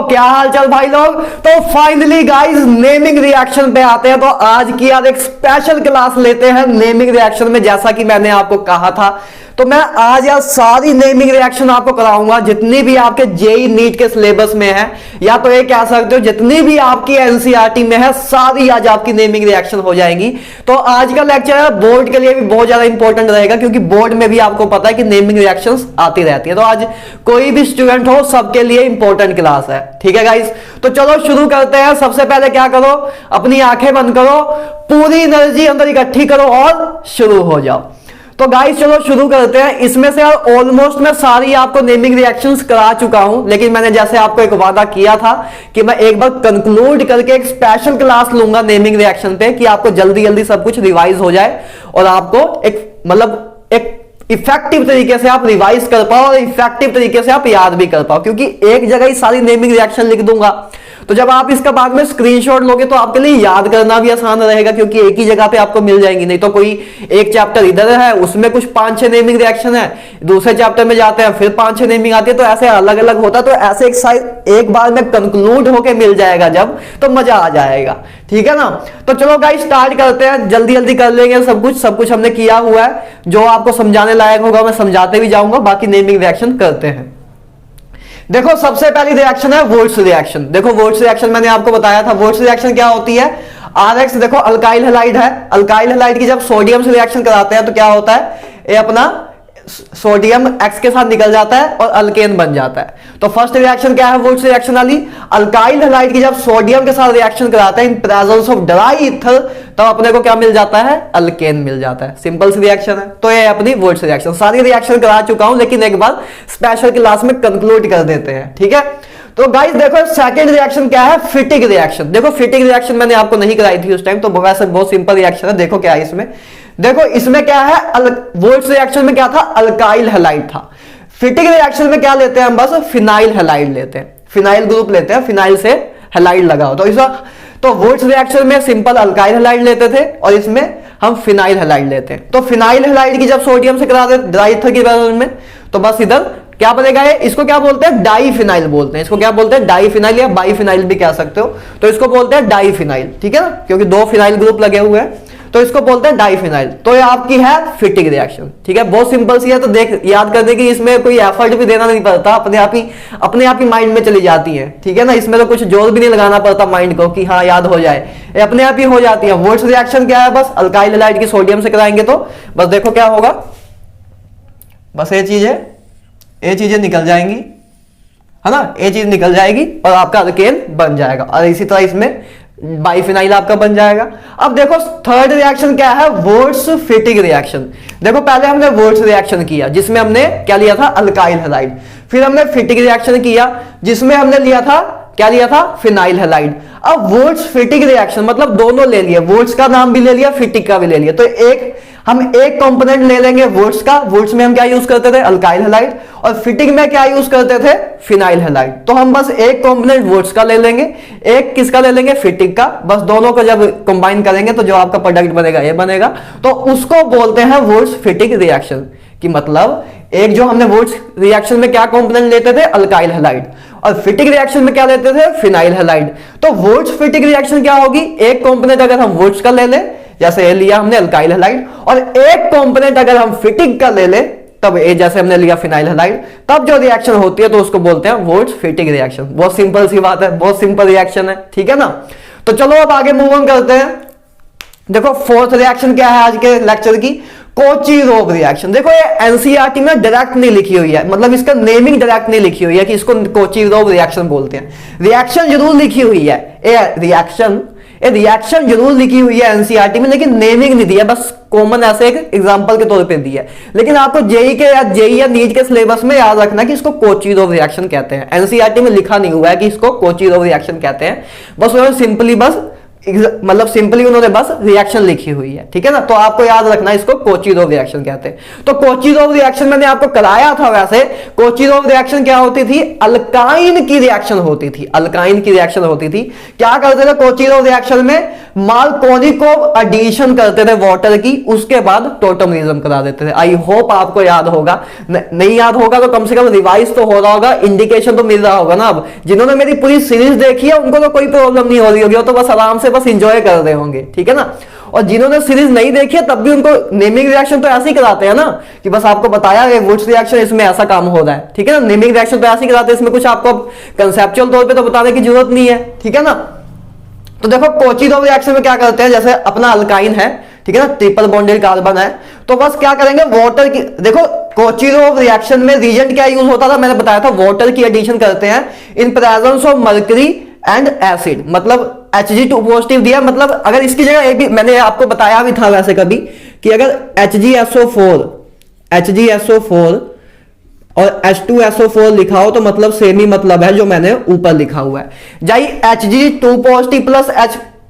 क्या हाल चाल भाई लोग। तो फाइनली गाइस नेमिंग रिएक्शन पे आते हैं। तो आज की यार एक स्पेशल क्लास लेते हैं नेमिंग रिएक्शन में, जैसा कि मैंने आपको कहा था। तो मैं आज यार सारी नेमिंग रिएक्शन आपको कराऊंगा, जितनी भी आपके जेई नीट के सिलेबस में है, या तो ये कह सकते हो जितनी भी आपकी एनसीईआरटी में है, सारी आज आपकी नेमिंग रिएक्शन हो जाएंगी। तो आज का लेक्चर बोर्ड के लिए भी बहुत ज्यादा इंपॉर्टेंट रहेगा, क्योंकि बोर्ड में भी आपको पता है कि नेमिंग रिएक्शंस आती रहती है। तो आज कोई भी स्टूडेंट हो, सबके लिए इंपॉर्टेंट क्लास है। ठीक है गाइस, तो चलो शुरू करते हैं। सबसे पहले क्या करो, अपनी आंखें बंद करो, पूरी एनर्जी अंदर इकट्ठी करो और शुरू हो जाओ। तो गाइस चलो शुरू करते हैं। इसमें से ऑलमोस्ट मैं सारी आपको नेमिंग रिएक्शंस करा चुका हूं, लेकिन मैंने जैसे आपको एक वादा किया था कि मैं एक बार कंक्लूड करके एक स्पेशल क्लास लूंगा नेमिंग रिएक्शन पे, कि आपको जल्दी जल्दी सब कुछ रिवाइज हो जाए और आपको एक इफेक्टिव तरीके से आप रिवाइज कर पाओ और इफेक्टिव तरीके से आप याद भी कर पाओ। क्योंकि एक जगह ही सारी नेमिंग रिएक्शन लिख दूंगा, तो जब आप इसका बाद में स्क्रीनशॉट लोगे तो आपके लिए याद करना भी आसान रहेगा, क्योंकि एक ही जगह पे आपको मिल जाएंगी। नहीं तो कोई एक चैप्टर इधर है, उसमें कुछ 5-6 नेमिंग रिएक्शन है, दूसरे चैप्टर में जाते हैं फिर 5-6 नेमिंग आती है, तो ऐसे अलग अलग होता है। तो ऐसे एक बार में कंक्लूड होके मिल जाएगा जब, तो मजा आ जाएगा। ठीक है ना। तो चलो गाइस स्टार्ट करते हैं, जल्दी जल्दी कर लेंगे। सब कुछ हमने किया हुआ है, जो आपको समझाने लायक होगा मैं समझाते भी जाऊंगा। बाकी नेमिंग रिएक्शन करते हैं। देखो सबसे पहली रिएक्शन है वोल्ट्स रिएक्शन। देखो वोल्ट्स रिएक्शन मैंने आपको बताया था। वोल्ट्स रिएक्शन क्या होती है, आरएक्स देखो अल्काइल हैलाइड है। अल्काइल हैलाइड की जब सोडियम से रिएक्शन कराते हैं तो क्या होता है, ये अपना सोडियम एक्स के साथ निकल जाता है और अल्केन बन जाता है। तो फर्स्ट रिएक्शन क्या है वोल्ट्स रिएक्शन वाली, अल्काइल हैलाइड की जब सोडियम के साथ रिएक्शन कराते हैं in presence of dry ether, तब अपने को क्या मिल जाता है, अल्केन मिल जाता है। सिंपल सी रिएक्शन है। तो ये अपनी वोल्ट्स रिएक्शन। सारी रिएक्शन करा चुका हूं, लेकिन एक बार स्पेशल क्लास में कंक्लूड कर देते हैं। ठीक है। तो गाइस देखो सेकंड रिएक्शन क्या है, फिटिक रिएक्शन। देखो फिटिक रिएक्शन मैंने आपको नहीं कराई थी उस टाइम, तो वैसे बहुत सिंपल रिएक्शन है। देखो क्या है इसमें, देखो इसमें क्या है, वोल्ट्स रिएक्शन में क्या था, अल्काइल हैलाइड था। फिटिक रिएक्शन में क्या लेते हैं हम, बस फिनाइल हैलाइड लेते हैं, फिनाइल ग्रुप लेते हैं, फिनाइल से हैलाइड लगाओ। तो इसका तो वोल्ट्स रिएक्शन में सिंपल अल्काइल हैलाइड लेते थे और इसमें हम फिनाइल हैलाइड लेते हैं। तो फिनाइल हैलाइड की जब सोडियम से करा देते ड्राई ईथर की प्रेजेंस में, तो बस इधर क्या बनेगा, इसको क्या बोलते हैं, डाईफिनाइल बोलते हैं। इसको क्या बोलते हैं, डाईफिनाइल या बाईफिनाइल भी कह सकते हो। तो इसको बोलते हैं डाईफिनाइल। ठीक है ना, क्योंकि 2 फिनाइल ग्रुप लगे हुए हैं, तो इसको बोलते हैं डाईफिनाइल। तो ये आपकी है फिटिक रिएक्शन। ठीक है, बहुत सिंपल सी है। तो देख याद करने की इसमें कोई एफर्ट भी देना नहीं पड़ता, अपने आप ही माइंड में चली जाती है। ठीक है ना, इसमें तो कुछ जोर भी नहीं लगाना पड़ता माइंड को कि हाँ याद हो जाए, ये अपने आप ही हो जाती है। वोल्ट्स रिएक्शन क्या है, बस अल्काइल हैलाइड की सोडियम से कराएंगे तो बस देखो क्या होगा, बस ये चीजें निकल जाएंगी, है ना, ये चीज निकल जाएगी और आपका अल्केन बन जाएगा। और इसी तरह इसमें बाईफिनाइल आपका बन जाएगा। अब देखो थर्ड रिएक्शन क्या है, वोल्ट्स फिटिक रिएक्शन। देखो पहले हमने वोल्ट्स रिएक्शन किया जिसमें हमने क्या लिया था, अल्काइल हैलाइड। फिर हमने फिटिक रिएक्शन किया जिसमें हमने लिया था, क्या लिया था, फिनाइल हैलाइड। अब वोल्ट्स फिटिक रिएक्शन मतलब दोनों ले लिए, वोल्ट्स का नाम भी ले लिया, फिटिक का भी ले लिया। तो हम एक कंपोनेंट ले लेंगे वोल्ट्स का। वोल्ट्स में हम क्या यूज करते थे, अल्काइल हैलाइड, और फिटिक में क्या यूज करते थे, फिनाइल हैलाइड। तो हम बस एक कंपोनेंट वोल्ट्स का ले लेंगे, एक किसका ले लेंगे, फिटिक का। बस दोनों को जब कंबाइन करेंगे तो जो आपका प्रोडक्ट बनेगा ये बनेगा। तो उसको बोलते हैं वोल्ट्स फिटिक रिएक्शन। कि मतलब एक जो हमने वोल्ट्स रिएक्शन में क्या कंपोनेंट लेते थे, अल्काइल हैलाइड, और फिटिक रिएक्शन में क्या लेते थे, फिनाइल हैलाइड। तो वोल्ट्स फिटिक रिएक्शन क्या होगी, एक कंपोनेंट अगर हम वोल्ट्स का ले ले, जैसे ये लिया हमने अल्काइल हैलाइड, और एक कंपोनेंट अगर हम फिटिक का ले ले, तब ये जैसे हमने लिया फिनाइल हैलाइड, तब जो रिएक्शन होती है तो उसको बोलते हैं वोल्ट्स फिटिक रिएक्शन। बहुत सिंपल सी बात है, बहुत सिंपल रिएक्शन है। ठीक है ना। तो चलो अब आगे मूव ऑन करते हैं। देखो फोर्थ रिएक्शन क्या है आज के लेक्चर की, कोची-रोव रिएक्शन। देखो ये एनसीईआरटी में डायरेक्ट नहीं लिखी हुई है, मतलब इसका नेमिंग डायरेक्ट नहीं लिखी हुई है कि इसको कोची-रोव रिएक्शन बोलते हैं। रिएक्शन जरूर लिखी हुई है, रिएक्शन जरूर लिखी हुई है एनसीईआरटी में, लेकिन नेमिंग नहीं दिया, बस कॉमन ऐसे एक एग्जांपल के तौर पे दिया है। लेकिन आपको जेई या नीट के सिलेबस में याद रखना कि इसको कोची-रोव रिएक्शन कहते हैं। एनसीईआरटी में लिखा नहीं हुआ है कि इसको कोची-रोव रिएक्शन कहते हैं, बस उन्होंने सिंपली बस मतलब सिंपली उन्होंने बस रिएक्शन लिखी हुई है, ठीक है ना। तो आपको याद रखना इसको कोचीरोव रिएक्शन कहते हैं। तो कोचीरोव रिएक्शन मैंने आपको कराया था। वैसे कोचीरोव रिएक्शन क्या होती थी? अल्काइन की रिएक्शन होती थी, अल्काइन की रिएक्शन होती थी। क्या करते थे कोचीरोव रिएक्शन में? मार्कोनिकोव एडिशन करते थे वाटर की, उसके बाद टोटमरिज्म करा देते थे। आई होप आपको याद होगा, नहीं याद होगा तो कम से कम रिवाइज तो हो रहा होगा, इंडिकेशन तो मिल रहा होगा ना। अब जिन्होंने मेरी पूरी सीरीज देखी है उनको तो कोई प्रॉब्लम नहीं हो रही होगी, तो बस आराम से बस एंजॉय कर रहे होंगे, ठीक है ना। और जिन्होंने सीरीज नहीं देखी है तब भी उनको नेमिंग रिएक्शन तो ऐसे ही कराते हैं ना, कि बस आपको बताया है वुड्स रिएक्शन इसमें ऐसा काम हो रहा है, ठीक है ना। नेमिंग रिएक्शन तो ऐसे ही कराते हैं, इसमें कुछ आपको कंसेप्चुअल तौर पे तो बताने की जरूरत नहीं है, ठीक है ना। तो देखो कोचीरोव रिएक्शन में क्या करते हैं, जैसे अपना अल्काइन है, ठीक है ना, ट्रिपल बॉन्डेड कार्बन है, तो बस क्या करेंगे वाटर की, देखो कोचीरोव रिएक्शन में रीजेंट क्या यूज होता था, मैंने बताया था वाटर की एडिशन करते हैं in presence of mercury and acid, मतलब Hg2 पॉजिटिव दिया, मतलब अगर इसकी जगह एक भी मैंने आपको बताया भी था वैसे कभी कि अगर HgSO4 और H2SO4 लिखा हो तो मतलब सेम ही मतलब है जो मैंने ऊपर लिखा हुआ है। जाई Hg2 positive plus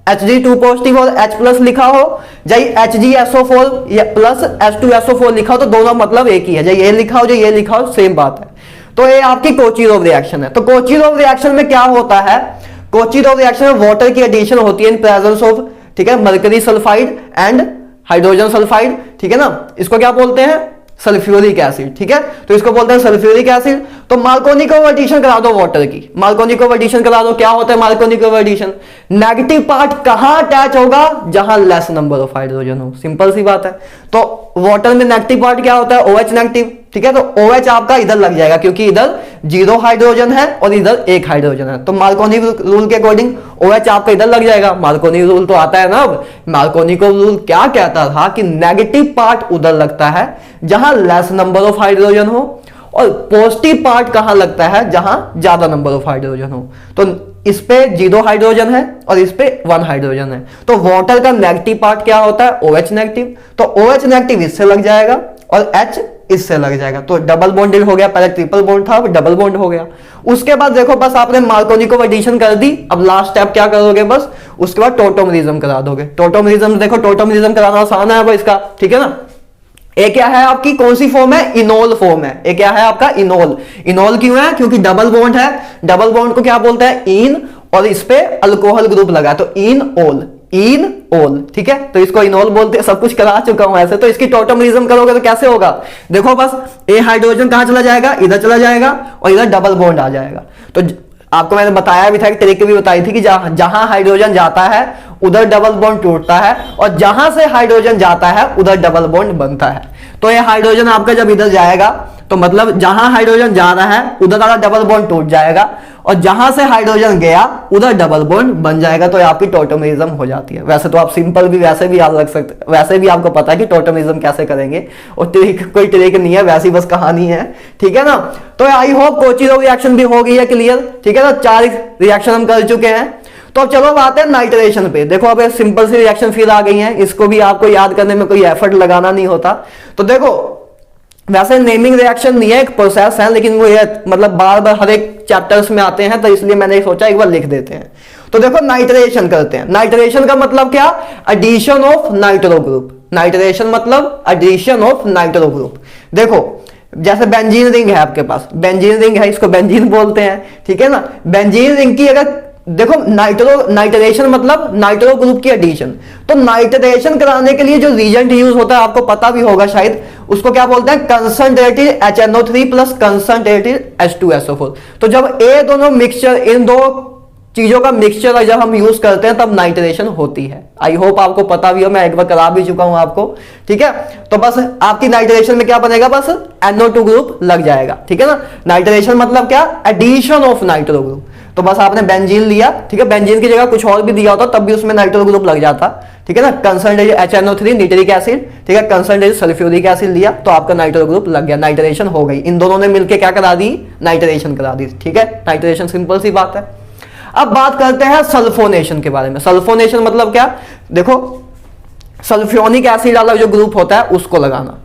Hg2 positive और H प्लस लिखा हो, जाई HgSO4 प्लस H2SO4 लिखा हो तो दोनों मतलब एक ही है, जाई ये लिखा हो जो ये लिखा हो सेम बात है। तो ये आपकी कोचीरोव रिएक्शन है। तो कोचीरोव रिएक्शन में क्या होता है? कोचीरोव रिएक्शन में वाटर की एडिशन होती है इन प्रेजेंस ऑफ, ठीक है, mercury sulphide and hydrogen sulphide, ठीक है ना। इसको क्या बोलते हैं? सल्फ्यूरिक एसिड, ठीक है। तो इसको बोलते हैं सल्फ्यूरिक एसिड। तो मार्कोनिकोव एडिशन करा दो वाटर की, मार्कोनिकोव एडिशन करा दो। क्या होता है मार्कोनिकोव एडिशन? नेगेटिव पार्ट कहां अटैच होगा? जहां लेस नंबर ऑफ हाइड्रोजन हो, सिंपल सी बात है। तो वाटर में नेगेटिव पार्ट क्या होता है? OH नेगेटिव, ठीक है। तो OH आपका इधर लग जाएगा क्योंकि इधर 0 हाइड्रोजन है और इधर 1 हाइड्रोजन है, तो मार्कोनी रूल के अकॉर्डिंग OH आपका इधर लग जाएगा। मार्कोनी रूल तो आता है ना। अब मार्कोनिकोव रूल क्या कहता था कि नेगेटिव पार्ट उधर लगता है जहां लेस नंबर ऑफ हाइड्रोजन हो, और पॉजिटिव पार्ट कहां लगता है? जहां ज्यादा नंबर ऑफ हाइड्रोजन हो। तो इस पे 0 हाइड्रोजन है और इस पे 1 हाइड्रोजन है। तो वाटर का नेगेटिव पार्ट क्या होता है? OH negative. तो OH नेगेटिव इससे लग जाएगा और H इससे लग जाएगा, तो डबल बॉन्डेड हो गया। पहले ट्रिपल बॉन्ड था, अब डबल बॉन्ड हो गया। उसके बाद देखो बस आपने मार्कोनिकोव एडिशन कर दी, अब लास्ट स्टेप क्या करोगे? बस उसके बाद टोटोमरिज्म करा दोगे। टोटोमरिज्म देखो, टोटोमरिज्म कराना आसान है अब इसका, ठीक है ना। एक क्या है आपकी, कौन सी फॉर्म है? इनोल फॉर्म है। एक क्या है आपका? इनोल। इनोल क्यों है? क्योंकि डबल बॉन्ड है। डबल बॉन्ड को क्या बोलते हैं? इन, और इस पे अल्कोहल ग्रुप लगा तो इनओल, इनओल, ठीक है। तो इसको इनोल बोलते हैं। सब कुछ करा चुका हूं ऐसे। तो इसकी टोटोमरिज्म करोगे तो कैसे होगा? देखो बस ए हाइड्रोजन कहां चला जाएगा? इधर चला जाएगा और इधर डबल बॉन्ड आ जाएगा। तो आपको मैंने बताया भी था, एक तरीके भी बताई थी कि जहां हाइड्रोजन जाता है उधर डबल बॉन्ड टूटता है, और जहां से हाइड्रोजन जाता है उधर डबल बॉन्ड बनता है। तो ये हाइड्रोजन आपका जब इधर जाएगा तो मतलब जहां हाइड्रोजन जा रहा है उधर वाला डबल बॉन्ड टूट जाएगा, और जहां से हाइड्रोजन गया उधर डबल बॉन्ड बन जाएगा। तो आपकी टोटोमरिज्म हो जाती है। वैसे तो आप सिंपल भी वैसे भी याद रख सकते, वैसे भी आपको पता है कि टोटोमरिज्म कैसे करेंगे, और कोई ट्रिक नहीं है, वैसी बस कहानी है, ठीक है ना। तो आई होप कोचीरोव रिएक्शन भी हो गई है क्लियर, ठीक है ना। 4 रिएक्शन हम कर चुके हैं। तो चलो अब आते हैं नाइट्रेशन पे। देखो अब सिंपल सी रिएक्शन फिर आ गई है, इसको भी आपको याद करने में कोई एफर्ट लगाना नहीं होता। तो देखो वैसे नेमिंग रिएक्शन नहीं है, एक प्रोसेस है, लेकिन वो ये मतलब बार बार हर एक चैप्टर्स में आते हैं, तो इसलिए मैंने सोचा एक बार लिख देते हैं। तो देखो नाइट्रेशन करते हैं। नाइट्रेशन का मतलब क्या? Addition of nitro group. Nitration मतलब एडिशन ऑफ नाइट्रो ग्रुप। देखो जैसे बेंजीन रिंग है आपके पास, बेंजीन रिंग है, इसको बेंजीन बोलते हैं, ठीक है ना। बेंजीन रिंग की अगर देखो नाइट्रेशन मतलब नाइट्रो ग्रुप की एडिशन। तो नाइट्रेशन कराने के लिए जो रिएजेंट यूज होता है आपको पता भी होगा शायद, उसको क्या बोलते हैं? Concentrated HNO3 plus concentrated H2SO4। तो जब ये दोनों मिक्सचर, इन दो चीजों का मिक्सचर जब हम यूज करते हैं तब नाइट्रेशन होती है। आई होप आपको पता भी हो, मैं एक बार करा भी चुका हूं आपको, ठीक है। तो बस आपकी नाइट्रेशन में क्या बनेगा? बस NO2 ग्रुप लग जाएगा, ठीक है ना। नाइट्रेशन मतलब क्या? Addition of nitro group. तो बस आपने बेंजीन लिया, ठीक है, बेंजीन की जगह कुछ और भी दिया होता तब भी उसमें नाइट्रो ग्रुप लग जाता, ठीक है ना। कंसंट्रेटेड HNO3 निट्रिक एसिड, ठीक है, कंसंट्रेटेड सल्फ्यूरिक एसिड लिया तो आपका नाइट्रो ग्रुप लग गया, नाइट्रेशन हो गई। इन दोनों ने मिलकर क्या करा दी? नाइट्रेशन करा दी, ठीक है। नाइट्रेशन सिंपल सी बात है। अब बात करते हैं सल्फोनेशन के बारे में। सल्फोनेशन मतलब क्या? देखो सल्फ्योनिक एसिड वाला जो ग्रुप होता है उसको लगाना।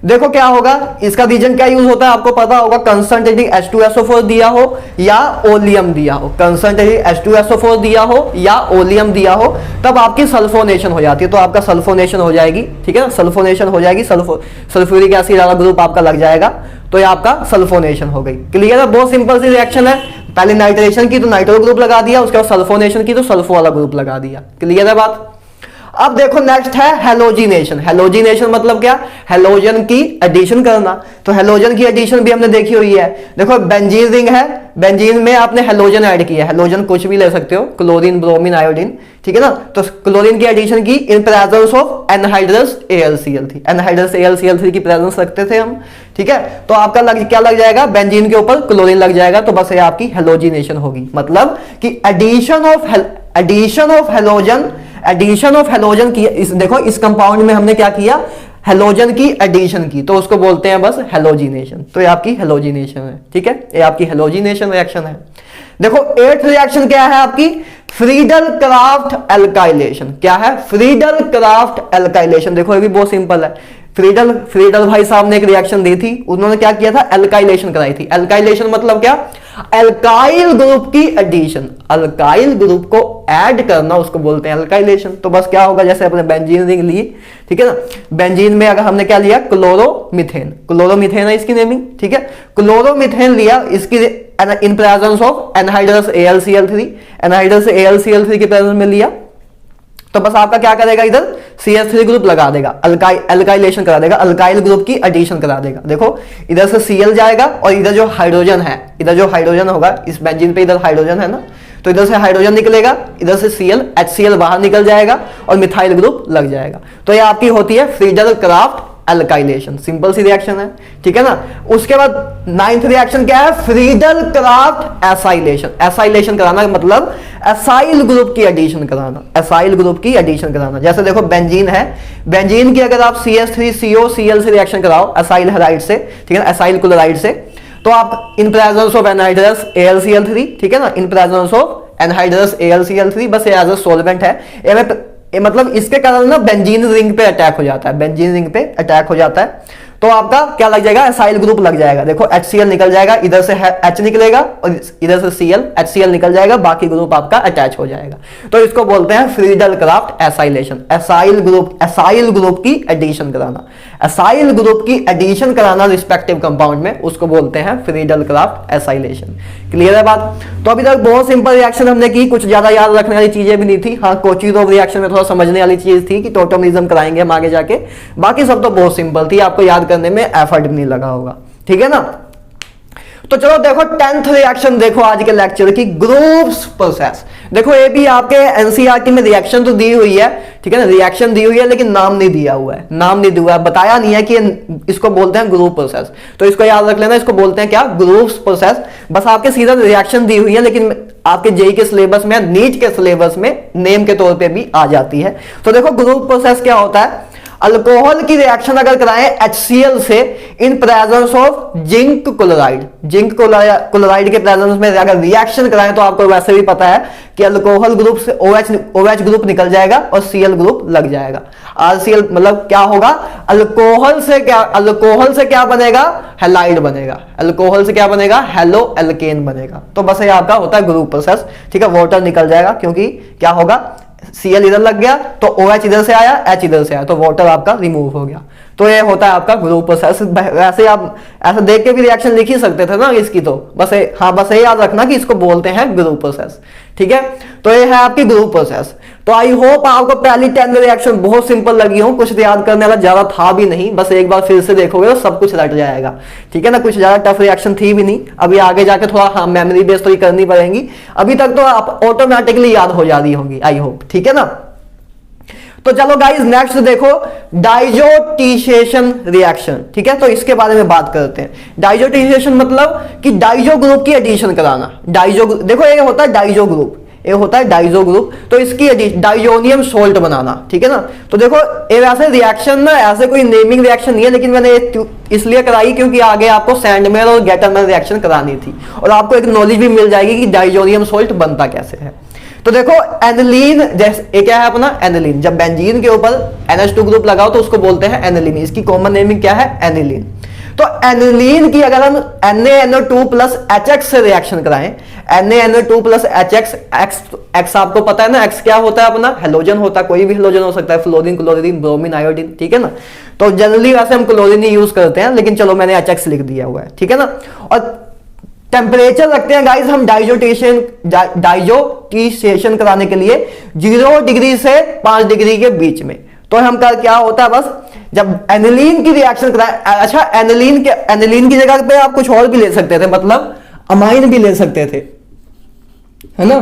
देखो क्या होगा, इसका रीजन क्या यूज होता है आपको पता होगा, कंसंट्रेटिंग H2SO4 दिया हो या ओलियम दिया हो, कंसंट्रेटिंग H2SO4 दिया हो या ओलियम दिया हो, तब आपकी सल्फोनेशन हो जाती है। तो आपका सल्फोनेशन हो जाएगी, ठीक है ना, सल्फोनेशन हो जाएगी, सल्फ्यूरिक एसिड वाला ग्रुप आपका लग जाएगा, तो ये आपका सल्फोनेशन हो गई। क्लियर है, बहुत सिंपल सी रिएक्शन है। पहले नाइट्रेशन की तो नाइट्रो ग्रुप लगा दिया, उसके बाद सल्फोनेशन की तो सल्फो वाला ग्रुप लगा दिया। क्लियर है बात। अब देखो नेक्स्ट है हेलोजिनेशन। हेलोजिनेशन मतलब क्या, हेलोजन की एडिशन करना। तो हेलोजन की एडिशन भी हमने देखी हुई है। देखो बेंजीन रिंग है, बेंजीन में आपने हेलोजन ऐड किया, हेलोजन कुछ भी ले सकते हो, क्लोरीन, ब्रोमीन, आयोडीन, ठीक है ना। तो क्लोरीन की एडिशन की इन presence of anhydrous AlCl3, anhydrous AlCl3 की प्रेजेंस रखते थे हम, ठीक है। तो आपका क्या लग जाएगा, बेंजीन के ऊपर क्लोरीन लग जाएगा, तो बस ये आपकी हेलोजिनेशन होगी। मतलब कि एडिशन ऑफ हेलोजन की, देखो इस कंपाउंड में हमने क्या किया, हेलोजन की एडिशन की, तो उसको बोलते हैं बस हेलोजिनेशन। तो ये आपकी हेलोजिनेशन है, ठीक है, ये आपकी हेलोजिनेशन रिएक्शन है। देखो 8th रिएक्शन क्या है आपकी, फ्रीडल क्राफ्ट एल्काइलेशन। क्या है, फ्रीडल क्राफ्ट एल्काइलेशन। देखो ये भी बहुत सिंपल है। फ्रीडल भाई साहब ने एक रिएक्शन दी थी, उन्होंने क्या किया था, एल्काइलेशन कराई थी। एल्काइलेशन मतलब क्या, अल्काइल ग्रुप की एडिशन, अल्काइल ग्रुप को ऐड करना, उसको बोलते हैं एल्काइलेशन। तो बस क्या होगा, जैसे अपने बेंजीन रिंग ली, ठीक है ना, बेंजीन में अगर हमने क्या लिया, क्लोरोमीथेन, क्लोरोमीथेन है इसकी नेमिंग, ठीक है, क्लोरोमीथेन लिया, इसकी इन presence of anhydrous AlCl3, anhydrous AlCl3 के प्रेजेंस में लिया, तो बस आपका क्या करेगा, इधर CH3 ग्रुप लगा देगा, अल्काइलेशन करा देगा, अल्काइल ग्रुप की एडिशन करा देगा। देखो इधर से Cl जाएगा और इधर जो हाइड्रोजन है, इधर जो हाइड्रोजन होगा, इस बेंजीन पे इधर हाइड्रोजन है ना, तो इधर से हाइड्रोजन निकलेगा, इधर से Cl HCl बाहर निकल जाएगा और मिथाइल ग्रुप लग जाएगा। तो ये आपकी होती है फ्रीडल क्राफ्ट एल्काइलेशन। सिंपल सी रिएक्शन है, ठीक है ना। उसके बाद 9th रिएक्शन क्या है, फ्रीडल क्राफ्ट एसाइलेशन। एसाइलेशन कराना मतलब एसाइल ग्रुप की एडिशन कराना, एसाइल ग्रुप की एडिशन कराना। जैसे देखो बेंजीन है, बेंजीन की अगर आप CH3COCl से रिएक्शन कराओ एसाइल हैलाइड से, ठीक है ना, एसाइल क्लोराइड से, तो आप इन प्रेजेंस ऑफ एनहाइड्रस AlCl3, ठीक है ना, इन प्रेजेंस ऑफ एनहाइड्रस AlCl3, बस ये एज अ सॉल्वेंट है, मतलब इसके कारण ना बेंजीन रिंग पे अटैक हो जाता है, बेंजीन रिंग पे अटैक हो जाता है, तो आपका क्या लग जाएगा, एसाइल ग्रुप लग जाएगा। देखो HCl निकल जाएगा, इधर से H निकलेगा और इधर से Cl, HCl निकल जाएगा, बाकी ग्रुप आपका अटैच हो जाएगा। तो इसको बोलते हैं Friedel Crafts acylation. Acyl group की एडिशन कराना, एसाइल ग्रुप की एडिशन कराना रिस्पेक्टिव कंपाउंड में, उसको बोलते हैं फ्रीडल क्राफ्ट एसाइलेशन। क्लियर है बात। तो अभी तक बहुत सिंपल रिएक्शन हमने की, कुछ ज्यादा याद रखने वाली चीजें भी नहीं थी। हाँ, कोचिरोव रिएक्शन में थोड़ा समझने वाली चीज थी कि टोटोमिज्म कराएंगे हम आगे जाके, बाकी सब तो बहुत सिंपल थी, आपको याद करने में एफर्ट भी नहीं लगा होगा, ठीक है ना। तो चलो देखो 10th रिएक्शन देखो आज के लेक्चर की, ग्रुप्स प्रोसेस। देखो ये भी आपके एनसीईआरटी में रिएक्शन तो दी हुई है, ठीक है ना, रिएक्शन दी हुई है, लेकिन नाम नहीं दिया हुआ है, नाम नहीं दिया हुआ है, बताया नहीं है कि इसको बोलते हैं ग्रुप प्रोसेस। तो इसको याद रख लेना, इसको बोलते हैं क्या, ग्रुप्स प्रोसेस। बस आपके सीधा रिएक्शन दी हुई है, लेकिन आपके जेई के सिलेबस में, नीट के सिलेबस में नेम के तौर पे भी आ जाती है। तो देखो ग्रुप प्रोसेस क्या होता है, अल्कोहल की रिएक्शन अगर कराएं HCl से इन presence of zinc chloride, zinc chloride के प्रेजेंस में अगर रिएक्शन कराएं, तो आपको वैसे भी पता है कि अल्कोहल ग्रुप से OH ग्रुप निकल जाएगा और Cl ग्रुप लग जाएगा। RCl मतलब क्या होगा, अल्कोहल से क्या बनेगा, हैलाइड बनेगा, अल्कोहल से क्या बनेगा, हेलो एल्केन बनेगा। तो बस ये आपका होता है ग्रुप प्रोसेस, ठीक है। वाटर निकल जाएगा, क्योंकि क्या होगा, Cl इधर लग गया तो OH इधर से आया, H इधर से आया, तो वाटर आपका रिमूव हो गया। तो ये होता है आपका ग्रुप प्रोसेस। वैसे आप ऐसा देख के भी रिएक्शन लिख ही सकते थे ना इसकी, तो बस ये याद रखना कि इसको बोलते हैं ग्रुप प्रोसेस, ठीक है। तो ये है आपकी ग्रुप प्रोसेस। तो आई होप आपको पहली 10 रिएक्शन बहुत सिंपल लगी हो, कुछ याद करने वाला ज्यादा था भी नहीं, बस एक बार फिर से देखोगे तो सब कुछ रट जाएगा, ठीक है ना। कुछ ज्यादा टफ रिएक्शन थी भी नहीं, अभी आगे जाके थोड़ा हाँ मेमोरी बेस्ड तो करनी पड़ेगी, अभी तक तो आप ऑटोमेटिकली याद हो जा रही होंगी, आई होप, ठीक है ना। तो चलो गाइस नेक्स्ट देखो, डाइजोटीशिएशन रिएक्शन, ठीक है। तो इसके बारे में बात करते हैं। डाइजोटीशिएशन मतलब कि डाइजो ग्रुप की एडिशन कराना। देखो ये होता है डाइजो ग्रुप, ये होता है डाइजो ग्रुप, तो इसकी डाइजोनियम सोल्ट बनाना, ठीक है ना। तो देखो ये वैसे रिएक्शन ना, ऐसे कोई नेमिंग रिएक्शन नहीं है, लेकिन मैंने इसलिए कराई क्योंकि आगे आपको सैंडमेयर और गेटरमैन रिएक्शन करानी थी, और आपको एक नॉलेज भी मिल जाएगी कि डाइजोनियम सोल्ट बनता कैसे है, तो देखो एनिलीन जैसे ये क्या है अपना एनिलीन, जब बेंजीन के ऊपर NH2 ग्रुप लगाओ तो उसको बोलते हैं एनिलीन, इसकी कॉमन नेमिंग क्या है एनिलीन। तो एनिलीन की अगर हम NaNO2 प्लस HX से रिएक्शन कराएं, NaNO2 प्लस HX, X आपको पता है ना, X क्या होता है अपना हेलोजन होता है, कोई भी हेलोजन हो सकता है, फ्लोरीन, क्लोरीन, ब्रोमीन, आयोडीन, ठीक है ना। तो जनरली वैसे हम क्लोरीन ही यूज करते हैं, लेकिन चलो मैंने HX लिख दिया हुआ है, ठीक है ना। और टेम्परेचर रखते हैं गाइस हम डाइजोटेशन कराने के लिए 0 डिग्री से 5 डिग्री के बीच में। तो हम का क्या होता है, बस जब एनिलीन की रिएक्शन कराएं, अच्छा एनिलीन की जगह पे आप कुछ और भी ले सकते थे, मतलब अमाइन भी ले सकते थे, है ना।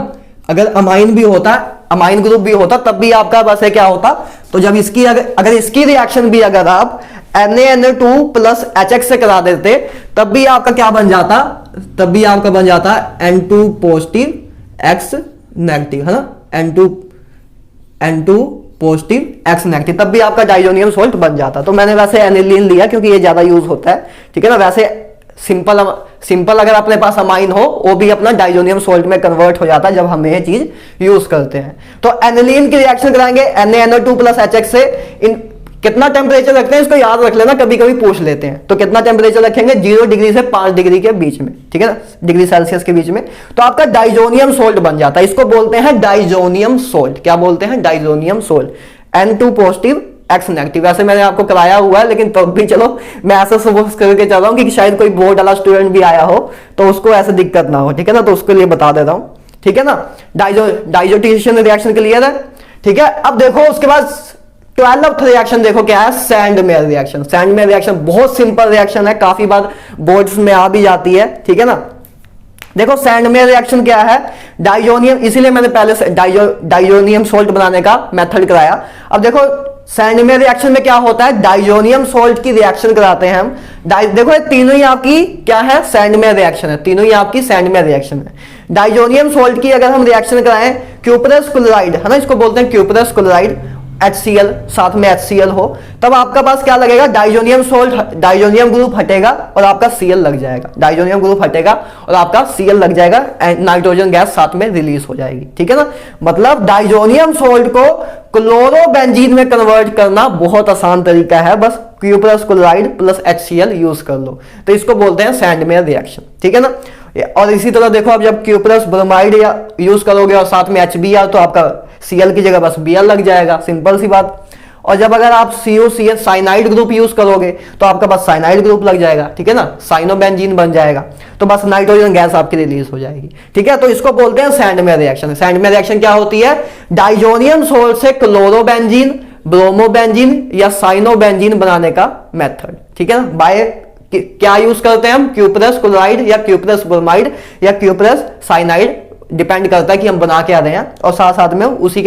अगर अमाइन भी होता, अमाइन ग्रुप भी होता, तब भी आपका बस है क्या होता। तो जब इसकी अगर इसकी रिएक्शन भी अगर आप NaNO2 प्लस HX से करा देते, तब भी आपका क्या बन जाता, तब भी आपका बन जाता N2 पॉजिटिव X नेगेटिव, है ना, N2 पॉजिटिव X नेगेटिव, तब भी आपका डाइजोनियम सॉल्ट बन जाता। तो मैंने वैसे एनिलीन लिया क्योंकि ये ज्यादा यूज होता है, ठीक है ना। वैसे सिंपल अगर अपने पास अमाइन हो वो भी अपना डाइजोनियम सॉल्ट में कन्वर्ट हो जाता है जब हम ये चीज यूज करते हैं। तो एनिलीन की रिएक्शन कराएंगे NaNO2 प्लस HX से, इन कितना टेम्परेचर रखते हैं इसको याद रख लेना, कभी कभी पूछ लेते हैं। तो कितना टेम्परेचर रखेंगे 0 डिग्री से 5 डिग्री के बीच में, ठीक है ना, डिग्री सेल्सियस के बीच में। तो आपका डाइजोनियम सोल्ट बन जाता है, इसको बोलते हैं डाइजोनियम सोल्ट। क्या बोलते हैं, diazonium salt. N2 positive X negative. वैसे मैंने आपको कराया हुआ है, लेकिन तब भी चलो मैं ऐसा सपोज करके चल रहा हूं कि शायद कोई बोर्ड वाला स्टूडेंट भी आया हो तो उसको ऐसे दिक्कत ना हो, ठीक है ना। तो उसके लिए बता देता हूं, ठीक है ना। डाइजोटेशन रिएक्शन क्लियर है, ठीक है। अब देखो उसके बाद 12th रिएक्शन देखो क्या है, सैंडमेयर रिएक्शन। सैंडमेयर रिएक्शन बहुत सिंपल रिएक्शन है, काफी बार बोर्ड्स में आ भी जाती है, ठीक है ना। देखो सैंडमेयर रिएक्शन क्या है, डाइजोनियम, इसीलिए मैंने पहले डाइजोनियम सोल्ट बनाने का मेथड कराया। अब देखो सैंडमेयर रिएक्शन में क्या होता है, डाइजोनियम सोल्ट की रिएक्शन कराते हैं हम। देखो ये तीनों ही आपकी क्या है, सैंडमेयर रिएक्शन है, तीनों ही आपकी सैंडमेयर रिएक्शन है। डाइजोनियम सोल्ट की अगर हम रिएक्शन कराएं, क्यूपरस क्लोराइड है ना, इसको बोलते हैं क्यूपरस क्लोराइड, HCl, साथ में HCl हो, तब आपका पास क्या लगेगा, डाइजोनियम सोल्ट, डाइजोनियम ग्रुप हटेगा और आपका Cl लग जाएगा। डाइजोनियम ग्रुप हटेगा और आपका Cl लग जाएगा, नाइट्रोजन गैस साथ में रिलीज हो जाएगी, ठीक है ना। मतलब डाइजोनियम सोल्ट को क्लोरोबेंजीन में कन्वर्ट करना बहुत आसान तरीका है, बस cuprous chloride plus HCl use कर लो। तो इसको बोलते हैं सैंडमेयर रिएक्शन, ठीक है ना। और इसी तरह देखो अब जब क्यूपरस ब्रोमाइड या यूज करोगे और साथ में HBr, तो आपका Cl की जगह बस Br लग जाएगा, सिंपल सी बात। और जब अगर आप COCl साइनाइड ग्रुप यूज करोगे तो आपका बस साइनाइड ग्रुप लग जाएगा, ठीक है ना, साइनोबेंजीन बन जाएगा, तो बस नाइट्रोजन गैस आपकी रिलीज हो जाएगी, ठीक है। तो इसको बोलते हैं सैंडमेयर रिएक्शन। सैंडमेयर रिएक्शन क्या होती है, डाइजोनियम सोल्ट से क्लोरोबेंजीन, ब्रोमोबेंजीन या साइनोबेंजीन बनाने का मेथड, ठीक है ना। बाय क्या यूज करते हैं हम, क्यूपरस क्लोराइड या क्यूपरस ब्रोमाइड या क्यूपरस साइनाइड, डिपेंड करता है कि हम बना क्या रहे हैं, और साथ साथ में उसी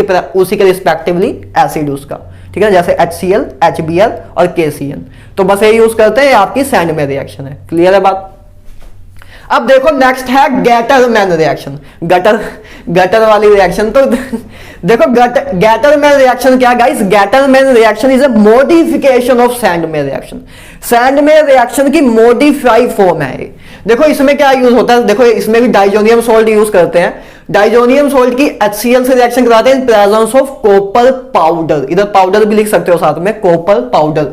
के रिस्पेक्टिवली एसिड उसका, ठीक है, जैसे HCl, HBr और KCl। तो बस ये यूज करते हैं, आपकी सैंडमेयर रिएक्शन है, क्लियर है बात। अब देखो नेक्स्ट है गैटरमैन रिएक्शन, गटर वाली रिएक्शन। तो देखो गैटरमैन रिएक्शन क्या guys, Gattermann reaction is a modification of Sandmeyer reaction. Sandmeyer reaction की मॉडिफाई फॉर्म है। देखो इसमें क्या यूज होता है, देखो इसमें भी डाइजोनियम सोल्ट यूज करते हैं। डाइजोनियम सोल्ट की HCl से रिएक्शन कराते हैं in presence of copper powder, इधर पाउडर भी लिख सकते हो साथ में, कॉपर पाउडर।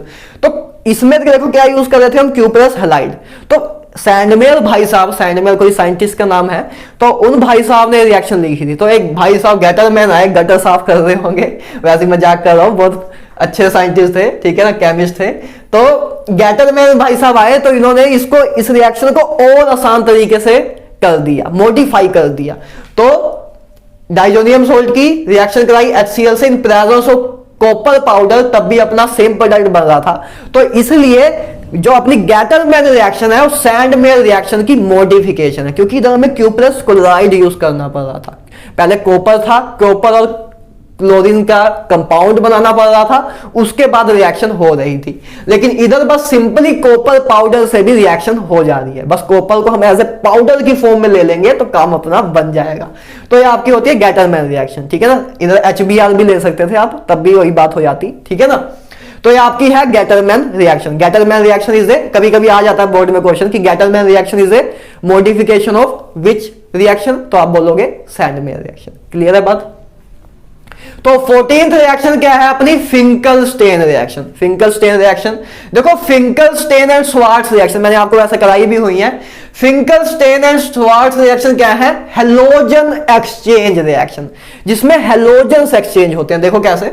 तो इसमें देखो क्या यूज कर रहे थे हम, क्यूपरस हैलाइड। तो सैंडमेयर भाई साहब, सैंडमेयर कोई साइंटिस्ट का नाम है, तो उन भाई साहब ने रिएक्शन लिखी थी। तो एक भाई साहब गैटरमैन आए, गटर साफ कर रहे होंगे, वैसे मजाक कर रहा हूं, बहुत अच्छे साइंटिस्ट थे, ठीक है ना, केमिस्ट थे। तो गैटरमैन भाई साहब आए, तो इन्होंने इसको, इस रिएक्शन को और आसान तरीके से कर दिया, मॉडिफाई कर दिया। तो डाइजोनियम सोल्ट की रिएक्शन कराई HCl से इन प्रेजेंस ऑफ कॉपर पाउडर, तब भी अपना सेम प्रोडक्ट बन रहा था। तो इसलिए जो अपनी गैटरमैन रिएक्शन है वो सैंडमेयर रिएक्शन की मॉडिफिकेशन है, क्योंकि इधर हमें क्यूपरस क्लोराइड यूज करना पड़ रहा था। पहले कॉपर था, कॉपर और क्लोरीन का कंपाउंड बनाना पड़ रहा था, उसके बाद रिएक्शन हो रही थी। लेकिन इधर बस सिंपली कॉपर पाउडर से भी रिएक्शन हो जा रही है, बस कॉपर को हम एज ए पाउडर की फॉर्म में ले लेंगे तो काम अपना बन जाएगा। तो ये आपकी होती है गैटरमैन रिएक्शन, ठीक है ना। इधर HBr भी ले सकते थे आप, तब भी वही बात हो जाती, ठीक है ना। तो ये आपकी है Gattermann reaction. Gattermann reaction is ए, कभी कभी आ जाता है बोर्ड में क्वेश्चन कि Gattermann reaction is A modification of which reaction, तो आप बोलोगे सैंडमेयर रिएक्शन। क्लियर है बात? तो 14th रिएक्शन क्या है अपनी? फिंकलस्टेन रिएक्शन। फिंकलस्टेन रिएक्शन देखो, फिंकलस्टेन एंड श्वार्ट्ज रिएक्शन मैंने आपको वैसे कराई भी हुई है। फिंकलस्टेन एंड श्वार्ट्ज रिएक्शन क्या है? हेलोजन एक्सचेंज रिएक्शन, जिसमें हेलोजन एक्सचेंज होते हैं। देखो कैसे,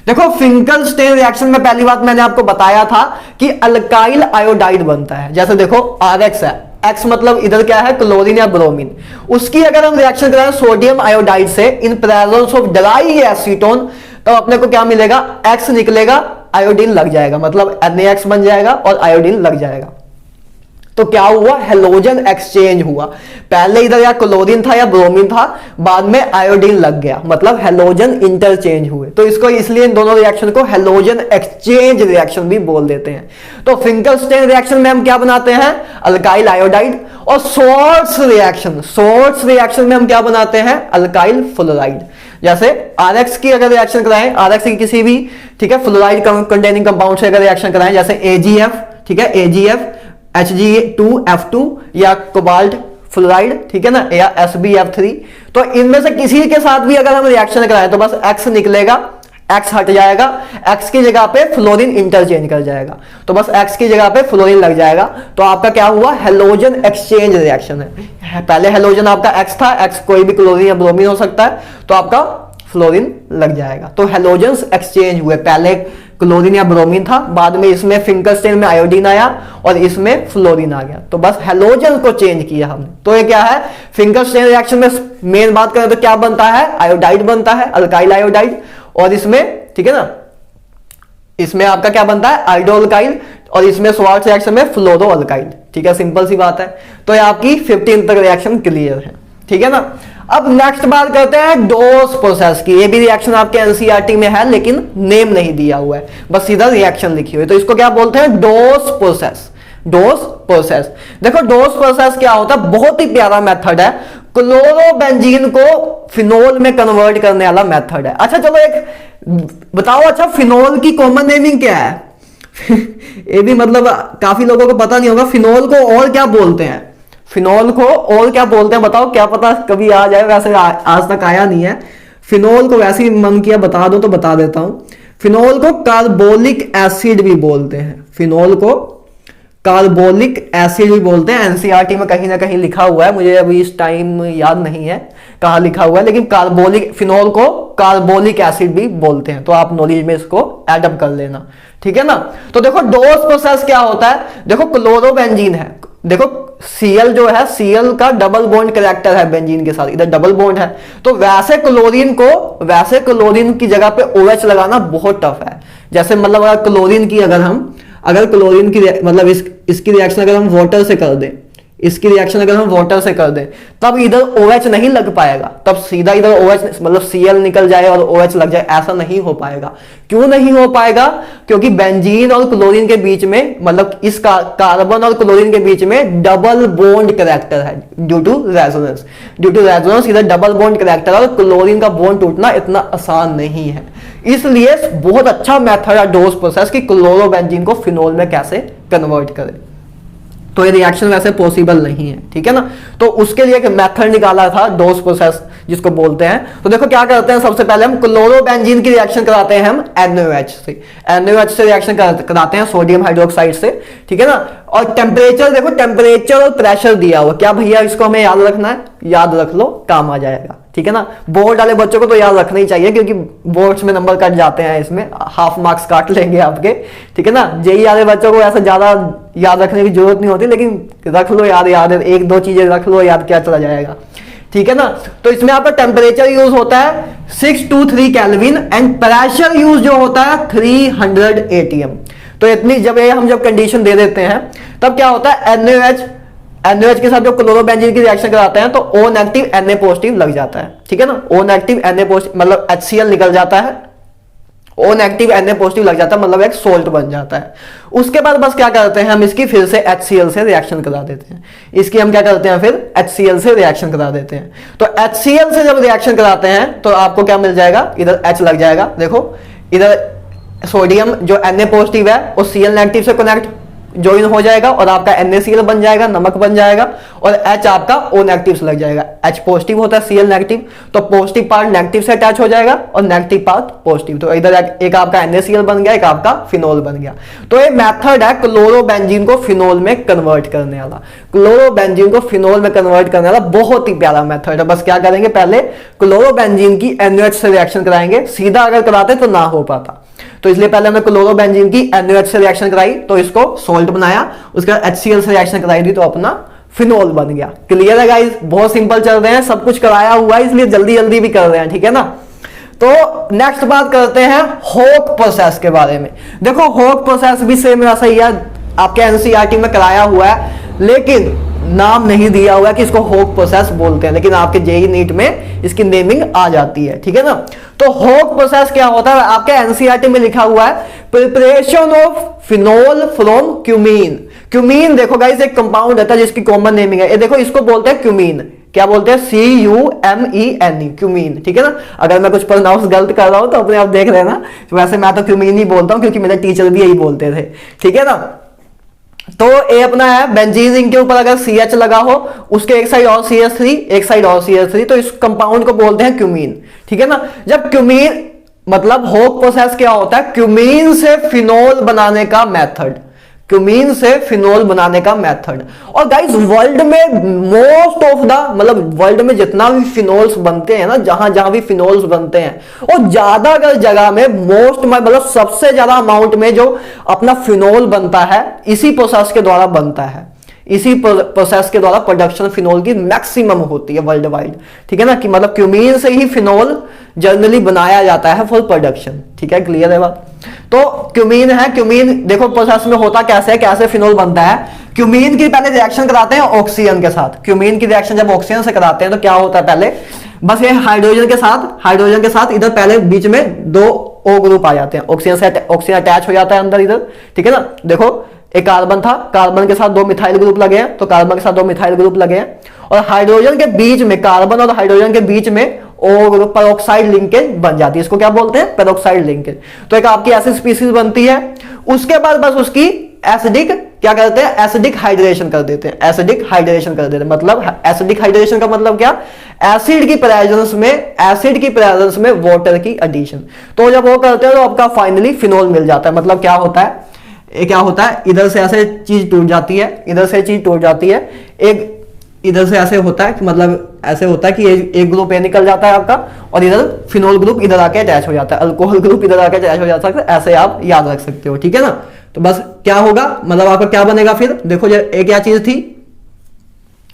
देखो फिंकलस्टेन रिएक्शन में पहली बात मैंने आपको बताया था कि अल्काइल आयोडाइड बनता है। जैसे देखो RX है, X मतलब इधर क्या है? क्लोरीन या ब्रोमीन। उसकी अगर हम रिएक्शन कराएं सोडियम आयोडाइड से इन प्रेजेंस ऑफ ड्राई एसीटोन, तो अपने को क्या मिलेगा? X निकलेगा, आयोडीन लग जाएगा, मतलब NaX बन जाएगा और आयोडीन लग जाएगा। तो क्या हुआ? हेलोजन एक्सचेंज हुआ। पहले इधर या क्लोरीन था या ब्रोमीन था, बाद में आयोडीन लग गया, मतलब हेलोजन इंटरचेंज हुए। तो इसको इसलिए इन दोनों रिएक्शन को हेलोजन एक्सचेंज रिएक्शन भी बोल देते हैं। तो फिंकलस्टेन रिएक्शन में हम क्या बनाते हैं? Alkyl iodide. और श्वार्ट्ज रिएक्शन, श्वार्ट्ज रिएक्शन में हम क्या बनाते हैं? Alkyl fluoride. जैसे RX की अगर रिएक्शन कराएं, RX की किसी भी, ठीक है, फ्लोराइड कंटेनिंग कंपाउंड से अगर रिएक्शन कराएं, जैसे AgF, ठीक है, AgF Hg2F2 या कोबाल्ट फ्लोराइड, ठीक है ना, या SbF3, तो इनमें से किसी के साथ भी अगर हम रिएक्शन कराएं तो बस X निकलेगा, X हट जाएगा, X की जगह पे फ्लोरीन इंटरचेंज कर जाएगा, तो बस X की जगह पे फ्लोरीन लग जाएगा। तो आपका क्या हुआ? हेलोजन एक्सचेंज रिएक्शन है। पहले हेलोजन आपका X था, X कोई भी क्लोरीन या ब्रोमीन हो सकता है, तो आपका फ्लोरीन लग जाएगा। तो हेलोजन एक्सचेंज हुए, पहले क्लोरीन या ब्रोमीन था, बाद में इसमें फिंकलस्टेन में आयोडीन आया और इसमें फ्लोरीन आ गया, तो बस हेलोजन को चेंज किया हमने। तो ये क्या है? फिंकलस्टेन रिएक्शन में मेन बात करें तो क्या बनता है? आयोडाइड बनता है, अल्काइल आयोडाइड। और इसमें, ठीक है ना, इसमें आपका क्या बनता है? Iodo alkyl. और इसमें श्वार्ट्ज रिएक्शन में फ्लोरो अल्काइल। ठीक है, सिंपल सी बात है। तो ये आपकी 15 तक रिएक्शन क्लियर है, ठीक है ना। अब नेक्स्ट बात करते हैं डोस प्रोसेस की। ये भी रिएक्शन आपके एनसीईआरटी में है, लेकिन नेम नहीं दिया हुआ है, बस सीधा रिएक्शन लिखी हुई है। तो इसको क्या बोलते हैं? डोस प्रोसेस। डोस प्रोसेस, देखो डोस प्रोसेस क्या होता है? बहुत ही प्यारा मेथड है, क्लोरोबेंजीन को फिनोल में कन्वर्ट करने वाला मेथड है। अच्छा चलो एक बताओ, अच्छा फिनोल की कॉमन नेमिंग क्या है? ये भी मतलब काफी लोगों को पता नहीं होगा। फिनोल को और क्या बोलते हैं? फिनोल को और क्या बोलते हैं बताओ, क्या पता कभी आ जाए। वैसे आज तक आया नहीं है। फिनोल को वैसे ही मन किया बता दो तो बता देता हूं। फिनोल को कार्बोलिक एसिड भी बोलते हैं। फिनोल को कार्बोलिक एसिड भी बोलते हैं। एनसीईआरटी में कहीं ना कहीं लिखा हुआ है, मुझे अभी इस टाइम याद नहीं है कहाँ लिखा हुआ है, लेकिन कार्बोलिक, फिनोल को कार्बोलिक एसिड भी बोलते हैं। तो आप नॉलेज में इसको एडअप कर लेना, ठीक है ना। तो देखो डोस प्रोसेस क्या होता है? देखो क्लोरोबेंजीन है, देखो Cl जो है, Cl का डबल बॉन्ड कैरेक्टर है बेंजीन के साथ, इधर डबल बॉन्ड है। तो वैसे क्लोरीन की जगह पे OH लगाना बहुत टफ है। जैसे मतलब अगर क्लोरीन की मतलब इसकी रिएक्शन अगर हम वाटर से कर दें, इसकी रिएक्शन अगर हम वाटर से कर दें, तब इधर OH नहीं लग पाएगा, तब सीधा इधर OH मतलब Cl निकल जाए और OH लग जाए, ऐसा नहीं हो पाएगा। क्यों नहीं हो पाएगा? क्योंकि बेंजीन और क्लोरीन के बीच में, मतलब इस कार्बन और क्लोरीन के बीच में डबल बॉन्ड कैरेक्टर है ड्यू टू रेजोनेंस। इधर डबल बॉन्ड कैरेक्टर और क्लोरीन का बॉन्ड टूटना इतना आसान नहीं है। इसलिए बहुत अच्छा मेथड है डोस प्रोसेस की क्लोरोबेंजीन को फिनोल में कैसे कन्वर्ट करें। तो ये रिएक्शन वैसे पॉसिबल नहीं है, ठीक है ना। तो उसके लिए एक मेथड निकाला था डोस प्रोसेस जिसको बोलते हैं। तो देखो क्या करते हैं, सबसे पहले हम क्लोरोबेंजीन की रिएक्शन कराते हैं हम NaOH से रिएक्शन कराते हैं सोडियम हाइड्रोक्साइड से, ठीक है ना। और टेम्परेचर देखो, टेम्परेचर और प्रेशर दिया हुआ, क्या भैया इसको हमें याद रखना है? याद रख लो, काम आ जाएगा, ठीक है ना। बोर्ड वाले बच्चों को तो याद रखना ही चाहिए, क्योंकि बोर्ड्स में नंबर कट जाते हैं, इसमें हाफ मार्क्स काट लेंगे आपके, ठीक है ना। जेईई वाले बच्चों को ऐसा ज्यादा याद रखने की जरूरत नहीं होती, लेकिन रख लो याद है, एक दो चीजें रख लो याद, क्या चला जाएगा, ठीक है ना। तो इसमें आपका टेम्परेचर यूज होता है 623 केल्विन एंड प्रेशर यूज जो होता है 300 ATM। तो इतनी हम जब कंडीशन दे देते हैं, तब क्या होता है NaOH के साथ जो क्लोरोबेंजीन की रिएक्शन कराते हैं तो O नेगेटिव Na पॉजिटिव लग जाता है, ठीक है ना। O नेगेटिव Na पॉजिटिव मतलब HCl निकल जाता है, O नेगेटिव Na पॉजिटिव लग जाता है, मतलब एक सोल्ट बन जाता है। उसके बाद बस क्या करते हैं हम, इसकी फिर से HCl से रिएक्शन करा देते हैं। इसकी हम क्या करते हैं, फिर HCl से रिएक्शन करा देते हैं। तो HCl से जब रिएक्शन कराते हैं तो आपको क्या मिल जाएगा, इधर H लग जाएगा। देखो इधर सोडियम जो Na पॉजिटिव है वो Cl नेगेटिव से कनेक्ट, ज्वाइन हो जाएगा और आपका NaCl बन जाएगा, नमक बन जाएगा, और H आपका O नेगेटिव से लग जाएगा। H पॉजिटिव होता है, Cl नेगेटिव, तो पॉजिटिव पार्ट नेगेटिव से अटैच हो जाएगा और नेगेटिव पार्ट पॉजिटिव, तो इधर एक आपका NaCl बन गया, एक आपका फिनोल बन गया। तो ये मेथड है क्लोरोबेंजीन को फिनोल में कन्वर्ट करने वाला, क्लोरोबेंजीन को फिनोल में कन्वर्ट करने वाला बहुत ही प्यारा मेथड है। बस क्या करेंगे, पहले क्लोरोबेंजीन की NaOH से रिएक्शन कराएंगे, सीधा अगर कराते तो ना हो पाता, तो इसलिए पहले हमने क्लोरोबेंजीन की NaOH से रिएक्शन कराई तो इसको सोल्ट बनाया, उसके बाद HCl से रिएक्शन कराई दी तो अपना फिनोल बन गया। क्लियर है गाइस, बहुत सिंपल चल रहे हैं, सब कुछ कराया हुआ है इसलिए जल्दी जल्दी भी कर रहे हैं, ठीक है ना। तो नेक्स्ट बात करते हैं होक प्रोसेस के बारे में। देखो होक प्रोसेस भी सेम वैसा ही है, आपके एनसीईआरटी में कराया हुआ है, लेकिन नाम नहीं दिया हुआ कि इसको होक प्रोसेस बोलते हैं, लेकिन आपके जेईई नीट में इसकी नेमिंग आ जाती है, ठीक है ना। तो होक प्रोसेस क्या होता है, आपके एनसीईआरटी में लिखा हुआ है preparation of phenol from cumene. Cumene देखो गाइस एक कंपाउंड रहता है जिसकी कॉमन नेमिंग है, ये देखो इसको बोलते हैं क्यूमीन। क्या बोलते हैं, CUMEN, क्यूमीन, ठीक है ना। अगर मैं कुछ प्रोनाउंस गलत कर रहा हूं तो अपने आप देख लेना, वैसे मैं तो क्यूमीन ही बोलता हूं क्योंकि मेरे टीचर भी यही बोलते थे, ठीक है ना। तो ये अपना है बेंजीन रिंग के ऊपर अगर CH लगा हो, उसके एक साइड और CH3 एक साइड और CH3, तो इस कंपाउंड को बोलते हैं क्यूमीन, ठीक है ना। जब क्यूमीन मतलब होक प्रोसेस क्या होता है, क्यूमीन से फिनोल बनाने का मेथड, क्यूमीन से फिनोल बनाने का मेथड। और गाइस वर्ल्ड में मोस्ट ऑफ द मतलब वर्ल्ड में जितना भी फिनोल्स बनते हैं ना, जहां जहां भी फिनोल्स बनते हैं, और ज्यादातर जगह में मोस्ट मतलब सबसे ज्यादा अमाउंट में जो अपना फिनोल बनता है इसी प्रोसेस के द्वारा बनता है, इसी प्रोसेस के द्वारा प्रोडक्शन फिनोल की मैक्सिमम होती है वर्ल्ड वाइड, ठीक है ना। कि मतलब क्यूमीन से ही फिनोल जनरली बनाया जाता है फॉर प्रोडक्शन, ठीक है, क्लियर है बात। तो क्यूमीन है, क्यूमीन देखो प्रोसेस में होता कैसे है, कैसे फिनोल बनता है। क्यूमीन की पहले रिएक्शन कराते हैं ऑक्सीजन के साथ, क्यूमीन की रिएक्शन जब ऑक्सीजन से कराते हैं तो क्या होता है, पहले बस ये हाइड्रोजन के साथ इधर पहले बीच में 2 O ग्रुप आ जाते हैं, ऑक्सीजन अटैच हो जाता है अंदर इधर, ठीक है ना। देखो एक कार्बन था, कार्बन के साथ 2 मिथाइल ग्रुप लगे हैं, तो कार्बन के साथ 2 मिथाइल ग्रुप लगे हैं, और हाइड्रोजन के बीच में, कार्बन और हाइड्रोजन के बीच में O ग्रुप पेरोक्साइड लिंकेज बन जाती है, इसको क्या बोलते हैं, पेरोक्साइड लिंकेज। तो एक आपकी ऐसी स्पीसीज बनती है, उसके बाद बस उसकी एसिडिक क्या करते हैं, एसिडिक हाइड्रेशन कर देते हैं, एसिडिक हाइड्रेशन कर देते हैं। मतलब एसिडिक हाइड्रेशन का मतलब क्या, एसिड की प्रेजेंस में वाटर की एडिशन। तो जब वो करते हैं तो आपका फाइनली फिनोल मिल जाता है। मतलब क्या होता है, ये क्या होता है, इधर से ऐसे चीज टूट जाती है, इधर से चीज टूट जाती है, एक इधर से ऐसे होता है कि मतलब ऐसे होता है कि एक ग्रुप ये निकल जाता है आपका, और इधर फिनोल ग्रुप इधर आके अटैच हो जाता है, अल्कोहल ग्रुप इधर आके अटैच हो जाता है, ऐसे आप याद रख सकते हो, ठीक है ना। तो बस क्या होगा, मतलब आपका क्या बनेगा फिर, देखो ये क्या चीज थी,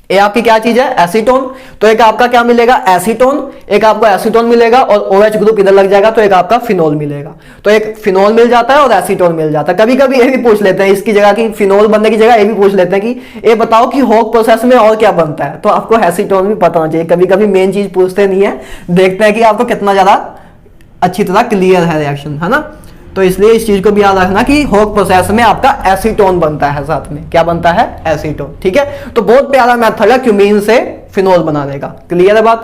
ये आपकी क्या चीज है, एसीटोन। तो एक आपका क्या मिलेगा, एसीटोन, एक आपको एसीटोन मिलेगा, और OH ग्रुप इधर लग जाएगा तो एक आपका फिनोल मिलेगा। तो एक फिनोल मिल जाता है और एसीटोन मिल जाता है। कभी कभी ये भी पूछ लेते हैं इसकी जगह की, फिनोल बनने की जगह ये भी पूछ लेते हैं कि ये बताओ कि होक प्रोसेस में और क्या बनता है, तो आपको एसीटोन भी पता होना चाहिए। कभी कभी मेन चीज पूछते नहीं है, देखते हैं कि आपको कितना ज्यादा अच्छी तरह क्लियर है रिएक्शन, है ना। तो इसलिए इस चीज को भी याद रखना कि होक प्रोसेस में आपका एसीटोन बनता है, साथ में क्या बनता है, एसीटोन, ठीक है। तो बहुत प्यारा मेथड है क्यूमीन से फिनोल बनाने का, क्लियर है बात।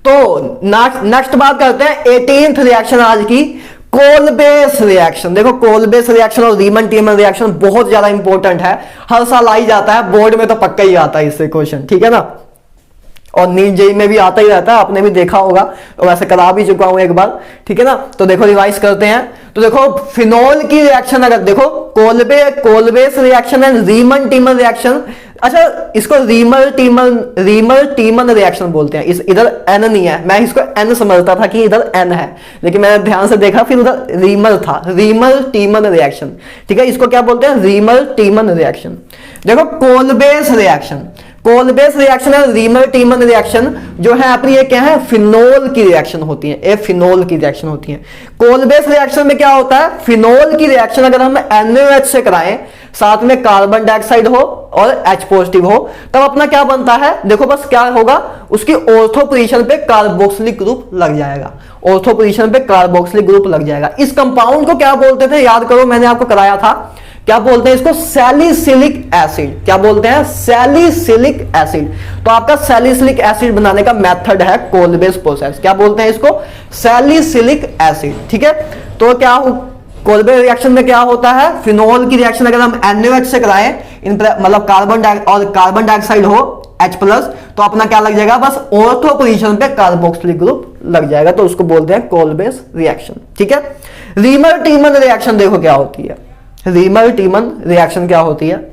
तो नेक्स्ट बात करते हैं 18th रिएक्शन आज की, कोलबेस रिएक्शन। देखो कोलबेस रिएक्शन और रीमन टीमन रिएक्शन बहुत ज्यादा इंपॉर्टेंट है, हर साल आ ही जाता है, बोर्ड में तो पक्का ही आता है इससे क्वेश्चन, ठीक है ना। और नीट जेईई में भी आता ही रहता है, आपने भी देखा होगा, तो वैसे करा भी चुका हूं एक बार, ठीक है ना। तो देखो रिवाइज करते हैं। तो देखो फिनोल की रिएक्शन अगर देखो, Kolbe's reaction and Reimer Tiemann reaction. अच्छा इसको रीमल टीमन रिएक्शन बोलते हैं। इस इधर एन नहीं है, मैं इसको एन समझता था कि इधर एन है, लेकिन मैंने ध्यान से देखा फिर उधर रीमल था, रीमल टीमन रिएक्शन, ठीक है। इसको क्या बोलते हैं, रीमल टीमन रिएक्शन। देखो कोलबेस रिएक्शन है, रीमल टीमन रिएक्शन जो है अपनी, ये क्या है, फिनोल की रिएक्शन होती है, ये फिनोल की रिएक्शन होती है। कोलबेस रिएक्शन में क्या होता है, फिनोल की रिएक्शन अगर हम NaOH से कराएं, साथ में कार्बन डाइऑक्साइड हो और H पॉजिटिव हो, तब अपना क्या बनता है, देखो बस क्या होगा, उसकी ऑर्थो पोजीशन पे कार्बोक्सिलिक ग्रुप लग जाएगा, ऑर्थो पोजीशन पे कार्बोक्सिलिक ग्रुप लग जाएगा। इस कंपाउंड को क्या बोलते थे, याद करो, मैंने आपको कराया था, क्या बोलते हैं इसको, सैलिसिलिक एसिड। क्या बोलते हैं, सैलिसिलिक एसिड। तो आपका सैलिसिलिक एसिड बनाने का मेथड है कोलबेस प्रोसेस। क्या बोलते हैं इसको, सैलिसिलिक एसिड, ठीक है। तो क्या कोलबे रिएक्शन में क्या होता है, फिनोल की रिएक्शन अगर हम NaOH से कराएं, मतलब कार्बन डाइऑक्साइड हो H प्लस, तो अपना क्या लग जाएगा, बस ऑर्थो पोजीशन पे कार्बोक्सिलिक ग्रुप लग जाएगा, तो उसको बोलते हैं कोलबेस रिएक्शन। ठीक है। रीमर टीमन रिएक्शन देखो क्या होती है। रीमर टीमन रिएक्शन क्या होती है,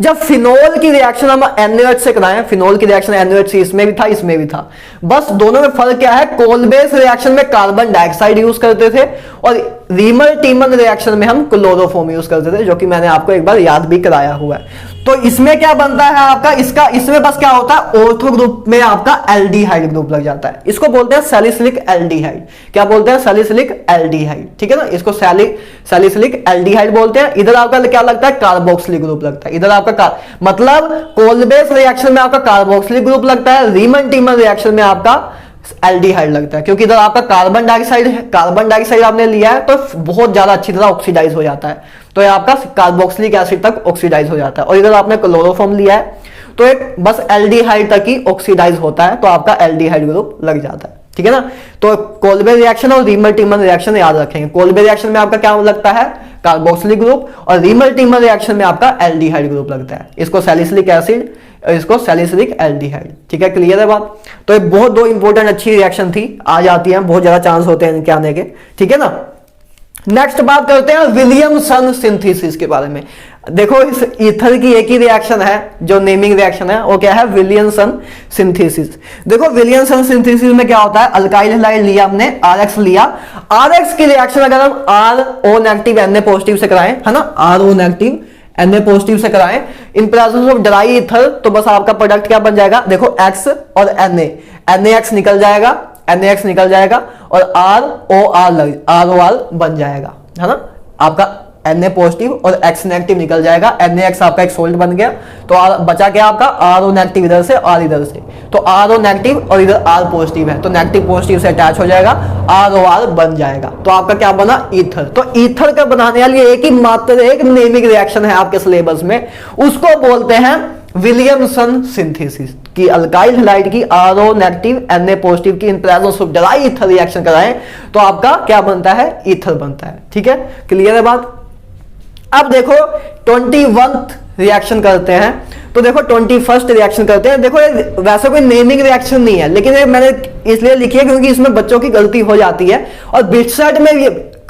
जब फिनोल की रिएक्शन हम NaOH से कराएं, फिनोल की रिएक्शन NaOH से इसमें भी था, इसमें भी था, बस दोनों में फर्क क्या है, कोलबेस रिएक्शन में कार्बन डाइऑक्साइड यूज करते थे और रीमर टीमन रिएक्शन में हम क्लोरोफॉर्म यूज करते थे, जो कि मैंने आपको एक बार याद भी कराया हुआ है। तो इसमें क्या बनता है आपका, इसमें बस क्या होता है, ऑर्थो ग्रुप में आपका एल्डिहाइड ग्रुप लग जाता है, इसको बोलते हैं सैलिसिलिक एल्डिहाइड। क्या बोलते हैं, सैलिसिलिक एल्डिहाइड। ठीक है ना, इसको सैलिसिलिक एल्डिहाइड बोलते हैं। इधर आपका क्या लगता है, कार्बोक्सिलिक ग्रुप लगता है। इधर आपका मतलब कोलबेस रिएक्शन में आपका कार्बोक्सिलिक ग्रुप लगता है, रीमन टीमन रिएक्शन में आपका एल्डिहाइड लगता है, क्योंकि इधर आपका कार्बन डाइऑक्साइड आपने लिया है तो बहुत ज्यादा अच्छी तरह ऑक्सीडाइज हो जाता है, तो ये आपका कार्बोक्सिलिक एसिड तक ऑक्सीडाइज हो जाता है। और इधर आपने क्लोरोफॉर्म लिया है तो एक बस एल्डिहाइड तक ही ऑक्सीडाइज होता है, तो आपका एल्डिहाइड ग्रुप लग जाता है। ठीक है ना, तो कोलबे रिएक्शन और रीमर टीमन रिएक्शन याद रखेंगे। कोलबे रिएक्शन में आपका क्या लगता है, कार्बोक्सिलिक ग्रुप, और रीमर टीमन रिएक्शन में आपका एल्डिहाइड ग्रुप लगता है, इसको सैलिसिलिक एसिड, इसको सैलिसिलिक एल्डिहाइड। ठीक है, क्लियर है बात। तो ये बहुत दो इंपॉर्टेंट अच्छी रिएक्शन थी, आ जाती है, बहुत ज्यादा चांस होते हैं इनके आने के। ठीक है ना, नेक्स्ट बात करते हैं विलियमसन सिंथेसिस के बारे में। देखो इस ईथर की एक ही रिएक्शन है जो नेमिंग रिएक्शन है, वो क्या है, विलियमसन सिंथेसिस। देखो विलियमसन सिंथेसिस में क्या होता है, अल्काइल हैलाइड लिया हमने, RX लिया, RX की रिएक्शन अगर हम RO नेगेटिव Na पॉजिटिव से कराएं, है ना, RO नेगेटिव Na पॉजिटिव से कराएं इन प्रेजेंस ऑफ ड्राई ईथर, तो बस आपका प्रोडक्ट क्या बन जाएगा, देखो X और NaX निकल जाएगा, NaX निकल जाएगा और ROR बन जाएगा, है ना, आपका Na पॉजिटिव और X नेगेटिव निकल जाएगा, NaX आपका एक सोल्ट बन गया, तो बचा क्या आपका RO नेगेटिव इधर से, R इधर से, तो RO नेगेटिव और इधर R पॉजिटिव है, तो नेगेटिव पॉजिटिव से अटैच हो जाएगा, ROR बन जाएगा, तो आपका क्या बना, ईथर। तो ईथर का बनाने वाली एक ही मात्र एक नेमिक रिएक्शन है आपके सिलेबस में, उसको बोलते हैं विलियमसन सिंथेसिस, की अल्काइल हैलाइड की RO नेगेटिव Na पॉजिटिव की इन presence of dry ether reaction कराएं तो आपका क्या बनता है, ईथर बनता है। ठीक है, क्लियर है बात। अब देखो 21th रिएक्शन करते हैं, तो देखो 21st रिएक्शन करते हैं। देखो ये वैसे कोई नेमिंग रिएक्शन नहीं है, लेकिन ये मैंने इसलिए लिखी है क्योंकि इसमें बच्चों की गलती हो जाती है, और बिटसेट में भी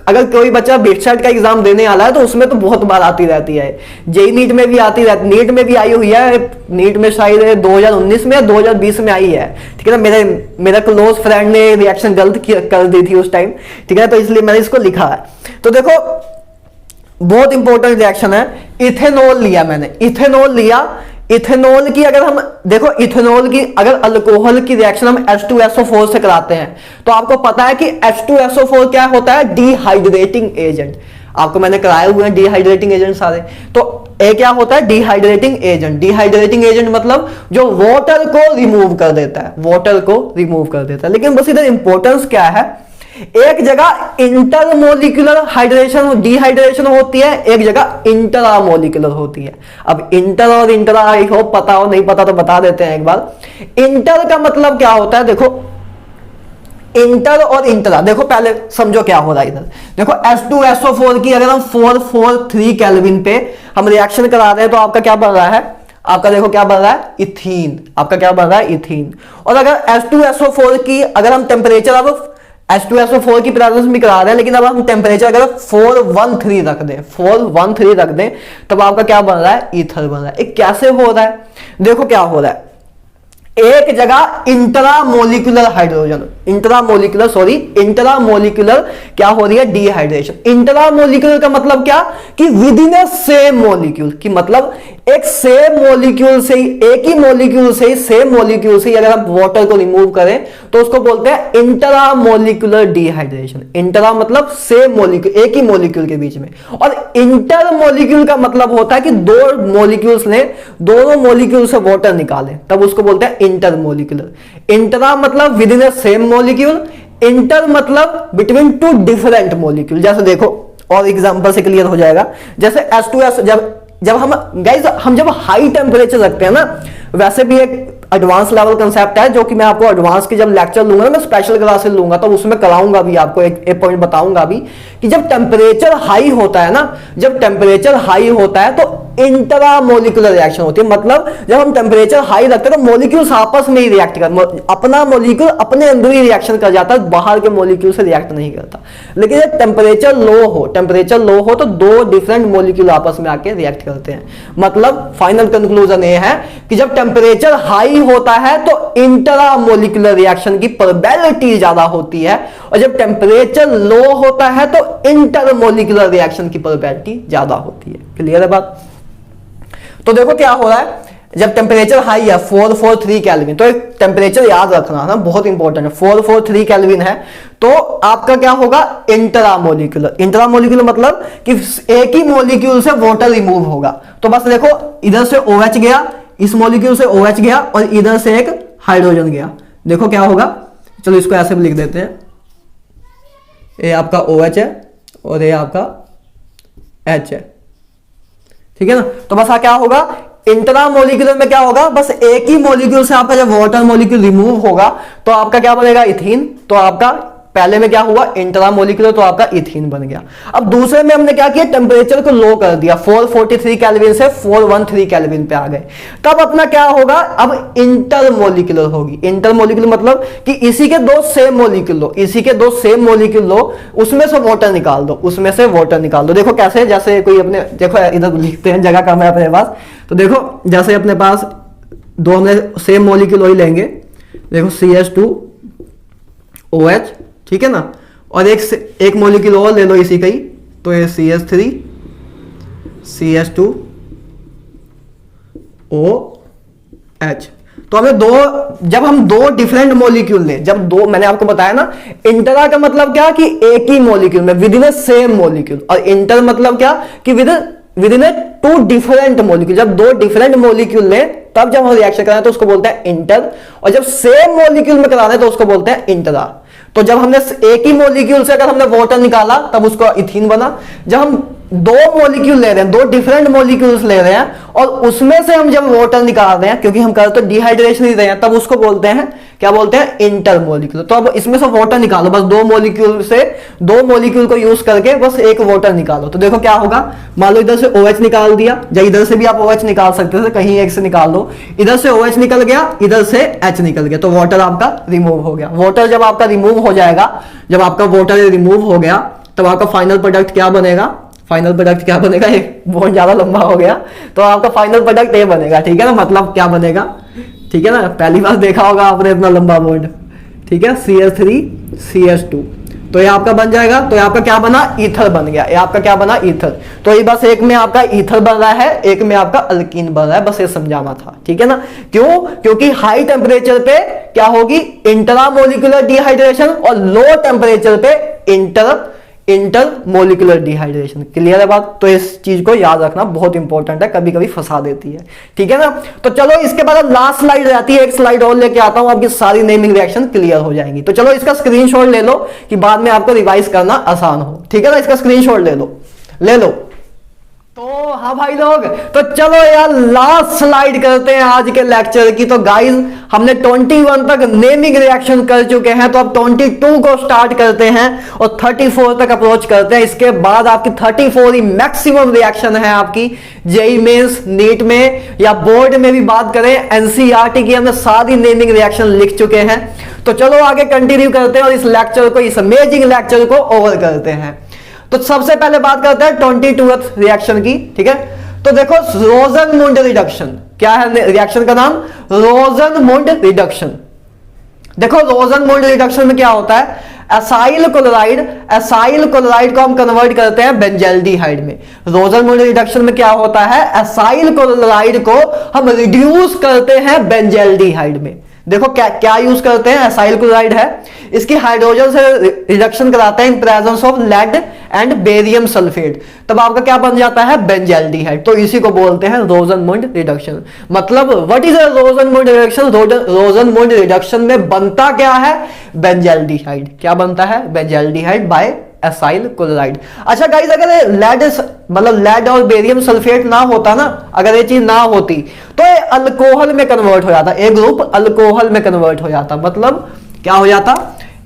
अगर कोई बच्चा बिटसेट का एग्जाम देने वाला है तो उसमें तो बहुत बार आती रहती है, जेई नीट में भी आती रहती, नीट में भी आई हुई है, नीट में शायद 2019 में या 2020 में आई है। ठीक है ना, मेरा क्लोज फ्रेंड ने रिएक्शन गलत कर दी थी उस टाइम। ठीक है, तो इसलिए मैंने इसको लिखा है। तो देखो बहुत इंपॉर्टेंट रिएक्शन है, इथेनॉल लिया मैंने, इथेनॉल लिया, इथेनॉल की अगर हम देखो, इथेनॉल की अगर अल्कोहल की रिएक्शन हम H2SO4 से कराते हैं तो आपको पता है कि H2SO4 क्या होता है, डिहाइड्रेटिंग एजेंट। आपको मैंने कराए हुए हैं डिहाइड्रेटिंग एजेंट सारे। तो ए क्या होता है, डिहाइड्रेटिंग एजेंट। डिहाइड्रेटिंग एजेंट मतलब जो वाटर को रिमूव कर देता है, वाटर को रिमूव कर देता है। लेकिन बस इधर इंपॉर्टेंस क्या है, एक जगह इंटरमोलिकुलर हाइड्रेशन डिहाइड्रेशन होती है, एक जगह इंटरामोलिकुलर होती है। अब इंटर और इंटरा आई होप पता हो, नहीं पता तो बता देते हैं एक बार। इंटर का मतलब क्या होता है, देखो इंटर और इंटरा, देखो पहले समझो क्या हो रहा है इधर। देखो H2SO4 की अगर हम 443 केल्विन पे हम रिएक्शन करा रहे हैं तो आपका क्या बन रहा है, आपका देखो क्या बन रहा है, इथीन। आपका क्या बन रहा है, इथीन। और अगर H2SO4 की अगर हम टेम्परेचर अब H2SO4 की प्रेजेंस में करा रहे हैं, लेकिन अब हम टेम्परेचर अगर 413 रख दें, 413 रख दें, तब आपका क्या बन रहा है, ईथर बन रहा है। कैसे हो रहा है, देखो क्या हो रहा है, एक जगह इंट्रामोलिकुलर हाइड्रोजन, इंट्रामोलिकुलर क्या हो रही है, डिहाइड्रेशन। इंट्रामोलिकुलर का मतलब क्या, कि within a same molecule, की मतलब एक सेम मोलिक्यूल से ही, एक ही मोलिक्यूल से ही, सेम मोलिक्यूल से ही अगर हम वाटर को रिमूव करें तो उसको बोलते हैं इंट्रामोलिकुलर डिहाइड्रेशन। इंट्रा मतलब सेम मोलिक्यूल, एक ही मोलिक्यूल के बीच में, और इंटर मोलिक्यूल का मतलब होता है कि दो मोलिक्यूल्स ने दोनों मोलिक्यूल से वाटर निकाले, तब उसको बोलते हैं इंटरमोलिकुलर। इंट्रा मतलब with in a same molecule, inter मतलब बिटवीन टू डिफरेंट मोलिक्यूल। जैसे देखो और एग्जांपल से क्लियर हो जाएगा, जैसे H2S जब हम गाइस हम जब हाई टेम्परेचर रखते हैं ना, वैसे भी एक एडवांस लेवल कंसेप्ट है, जो कि मैं आपको एडवांस की जब लेक्चर लूंगा ना, मैं स्पेशल क्लासेस लूंगा तो उसमें कराऊंगा भी आपको, एक पॉइंट बताऊंगा भी कि जब टेम्परेचर हाई होता है ना, जब टेम्परेचर हाई होता है तो इंट्रा मोलिकुलर रिएक्शन होती है। मतलब जब हम टेम्परेचर हाई रखते हैं तो मोलिक्यूल्स आपस में ही रिएक्ट कर, अपना मोलिक्यूल अपने अंदर ही रिएक्शन कर जाता है, बाहर के मोलिक्यूल से रिएक्ट नहीं करता। लेकिन जब टेम्परेचर लो हो, टेम्परेचर लो हो तो दो डिफरेंट मोलिक्यूल आपस में आके रिएक्ट करते हैं। मतलब फाइनल कंक्लूजन ये है कि जब टेम्परेचर हाई होता है तो इंट्रा मोलिकुलर रिएक्शन की प्रोबेबिलिटी ज्यादा होती है, और जब टेम्परेचर लो होता है तो इंटर मोलिकुलर रिएक्शन की प्रोबेबिलिटी ज्यादा होती है। क्लियर है बात? तो देखो क्या हो रहा है, जब टेम्परेचर हाई है 443 केल्विन, तो एक टेम्परेचर याद रखना ना, बहुत इंपॉर्टेंट है, 443 केल्विन है, तो आपका क्या होगा, इंट्रा मोलिकुलर। इंट्रा मोलिकुलर मतलब कि एक ही मोलिक्यूल से वाटर रिमूव होगा। तो बस देखो इधर से OH गया, इस मोलिक्यूल से OH गया, और इधर से एक हाइड्रोजन गया। देखो क्या होगा, चलो इसको ऐसे भी लिख देते हैं, ये आपका OH है और ये आपका H है, ठीक है ना। तो बस क्या होगा, इंट्रा मोलिकुलर में क्या होगा, बस एक ही मोलिक्यूल से आपका जब वाटर मोलिक्यूल रिमूव होगा तो आपका क्या बनेगा, इथीन। तो आपका पहले में क्या हुआ, इंट्रा मोलिकुलर, तो आपका इथीन बन गया। अब दूसरे में हमने क्या किया, टेम्परेचर को लो कर दिया, 443 केल्विन से 413 केल्विन पे आ गए। तब अपना क्या होगा, अब इंटर मोलिकुलर होगी। इंटर मोलिकुलर मतलब कि इसी के दो सेम मोलिक्यूल लो, इसी के दो सेम मोलिक्यूल लो, उसमें से वाटर निकाल दो, उसमें से वाटर निकाल दो। देखो कैसे, जैसे कोई अपने, देखो इधर लिखते हैं, जगह कम है अपने पास, तो देखो जैसे अपने पास दो हमने सेम मोलिक्यूल वही लेंगे, देखो CH2OH, ठीक है ना, और एक मोलिक्यूल और ले लो इसी का ही, तो ये CH3 CH2OH। तो हमें दो, जब हम दो डिफरेंट मोलिक्यूल लें, जब दो, मैंने आपको बताया ना, इंटरा का मतलब क्या कि एक ही मोलिक्यूल में within a same molecule, और इंटर मतलब क्या कि within a two different molecule. जब दो डिफरेंट मोलिक्यूल लें तब जब हम रिएक्शन कराएं तो उसको बोलते हैं इंटर, और जब सेम मोलिक्यूल में कराने तो उसको बोलते हैं इंटरा। तो जब हमने एक ही मोलिक्यूल से अगर हमने वाटर निकाला तब उसको इथीन बना। जब हम दो मोलिक्यूल ले रहे हैं, दो डिफरेंट मोलिक्यूल्स ले रहे हैं, और उसमें से हम जब वाटर निकाल रहे हैं, क्योंकि हम कर तो डिहाइड्रेशन ही रहे हैं, तब उसको बोलते हैं, क्या बोलते हैं, इंटर मोलिक्यूल। तो अब इसमें से वाटर निकालो, बस दो मोलिक्यूल से, दो मोलिक्यूल को यूज करके बस एक वाटर निकालो। तो देखो क्या होगा, मान लो इधर से OH निकाल दिया, या इधर से भी आप OH निकाल सकते थे, कहीं एक से निकाल दो, इधर से OH निकल गया, इधर से H निकल गया, तो वाटर आपका रिमूव हो गया। वाटर जब आपका रिमूव हो जाएगा, जब आपका वाटर रिमूव हो गया, तब आपका फाइनल प्रोडक्ट क्या बनेगा, फाइनल प्रोडक्ट क्या बनेगा, एक बहुत ज्यादा लंबा हो गया, तो आपका फाइनल प्रोडक्ट ये बनेगा, ठीक है ना। मतलब क्या बनेगा, ठीक है ना, पहली बार देखा होगा आपने इतना लंबा बॉन्ड, ठीक है, CH3 CH2, तो ये आपका बन जाएगा। तो ये आपका क्या बना, ईथर बन गया, ये आपका क्या बना, ईथर। तो ये बस एक में आपका ईथर बन रहा है, एक में आपका अल्कीन बन रहा है, बस ये समझाना था, ठीक है ना। क्यों, क्योंकि हाई टेम्परेचर पे क्या होगी, इंट्रा मोलिकुलर डिहाइड्रेशन, और लो टेम्परेचर पे इंटर मोलिकुलर डिहाइड्रेशन। क्लियर है बात? तो इस चीज को याद रखना बहुत इंपॉर्टेंट है, कभी कभी फंसा देती है, ठीक है ना। तो चलो इसके बाद लास्ट स्लाइड रहती है, एक स्लाइड और लेके आता हूं, आपकी सारी नेमिंग रिएक्शन क्लियर हो जाएंगी। तो चलो इसका स्क्रीनशॉट ले लो कि बाद में आपको रिवाइज करना आसान हो, ठीक है ना। इसका स्क्रीनशॉट ले लो। तो हाँ भाई लोग, तो चलो यार लास्ट स्लाइड करते हैं आज के लेक्चर की। तो गाइस हमने 21 तक नेमिंग रिएक्शन कर चुके हैं, तो अब 22 को स्टार्ट करते हैं और 34 तक अप्रोच करते हैं। इसके बाद आपकी 34 ही मैक्सिमम रिएक्शन है आपकी जेईई मेंस, नीट में या बोर्ड में भी बात करें, एनसीईआरटी की हमने सारी नेमिंग रिएक्शन लिख चुके हैं। तो चलो आगे कंटिन्यू करते हैं और इस लेक्चर को, इस अमेजिंग लेक्चर को ओवर करते हैं। तो सबसे पहले बात करते हैं 22th रिएक्शन की, ठीक है। तो देखो रोजनमुंड रिडक्शन, क्या है रिएक्शन का नाम, रोजनमुंड रिडक्शन। देखो रोजनमुंड रिडक्शन में क्या होता है, एसाइल क्लोराइड को हम कन्वर्ट करते हैं बेंजल्डिहाइड में। रोजनमुंड रिडक्शन में क्या होता है, एसाइल क्लोराइड को हम रिड्यूस करते हैं बेंजल्डिहाइड में। देखो क्या यूज करते हैं, एसाइल क्लोराइड है, इसकी हाइड्रोजन से रिडक्शन कराते हैं in presence of lead and barium sulphate, तब आपका क्या बन जाता है, बेंजल्डिहाइड। तो इसी को बोलते हैं रोजनमुंड रिडक्शन। मतलब what is a रोजनमुंड reduction, रोजनमुंड reduction में बनता क्या है, बेंजल्डिहाइड। क्या बनता है, बेंजल्डिहाइड बाय एसाइल क्लोराइड। अच्छा गाइस, अगर लेड मतलब लेड और बेरियम सल्फेट ना होता ना, अगर ये चीज ना होती तो ये अल्कोहल में कन्वर्ट हो जाता, एक ग्रुप अल्कोहल में कन्वर्ट हो जाता, मतलब क्या हो जाता,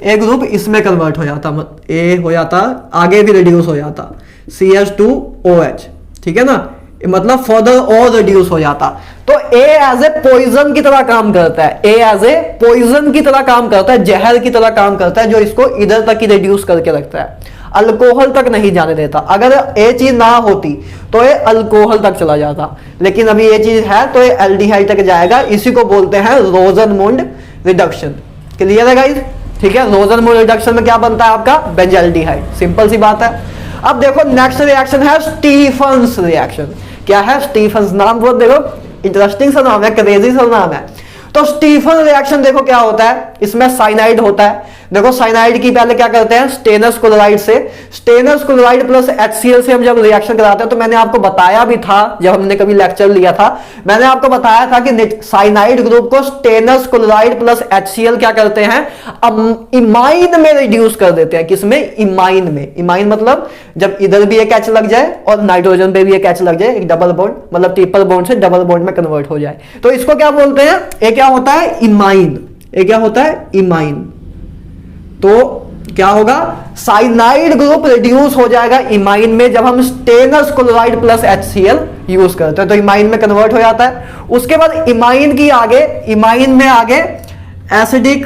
एक ग्रुप इसमें कन्वर्ट हो जाता, ए हो जाता, आगे भी रिड्यूस हो जाता CH2OH, ठीक है ना, मतलब फर्दर और रिड्यूस हो जाता। तो ए एज ए पॉइजन की तरह काम करता है, ए एज ए पॉइजन की तरह काम करता है, जहर की तरह काम करता है, जो इसको इधर तक ही रिड्यूस करके रखता है, अल्कोहल तक नहीं जाने देता। अगर ये चीज ना होती तो ये अल्कोहल तक चला जाता, लेकिन अभी ये चीज है तो ये एल्डिहाइड तक जाएगा। इसी को बोलते हैं रोजनमुंड रिडक्शन। क्लियर है गाइस? ठीक है, रोजनमुंड रिडक्शन में क्या बनता है आपका, बेंजाल्डिहाइड। सिंपल सी बात है। अब देखो नेक्स्ट रिएक्शन है स्टीफंस रिएक्शन। क्या है? स्टीफंस। नाम बहुत देखो इंटरेस्टिंग सा नाम है, क्रेजी सा नाम है। तो स्टीफन रिएक्शन देखो क्या होता है, इसमें साइनाइड होता है। देखो साइनाइड की पहले क्या करते हैं, स्टेनस क्लोराइड से, स्टेनस क्लोराइड प्लस HCl से हम जब रिएक्शन कराते हैं, तो मैंने आपको बताया भी था जब हमने कभी लेक्चर लिया था, मैंने आपको बताया था कि साइनाइड ग्रुप को स्टेनस क्लोराइड प्लस HCl क्या करते हैं, इमाइन में रिड्यूस कर देते हैं। किसमें? इमाइन में। इमाइन मतलब जब इधर भी एक H लग जाए और नाइट्रोजन पे भी एक H लग जाए, एक डबल बॉन्ड मतलब ट्रिपल बॉन्ड से डबल बॉन्ड में कन्वर्ट हो जाए, तो इसको क्या बोलते हैं, एक क्या होता है, इमाइन। एक क्या होता है, इमाइन। तो क्या होगा, साइनाइड ग्रुप रिड्यूस हो जाएगा इमाइन में जब हम stannous chloride plus HCl use करते हैं, तो इमाइन में कन्वर्ट हो जाता है। उसके बाद इमाइन की आगे, इमाइन में आगे एसिडिक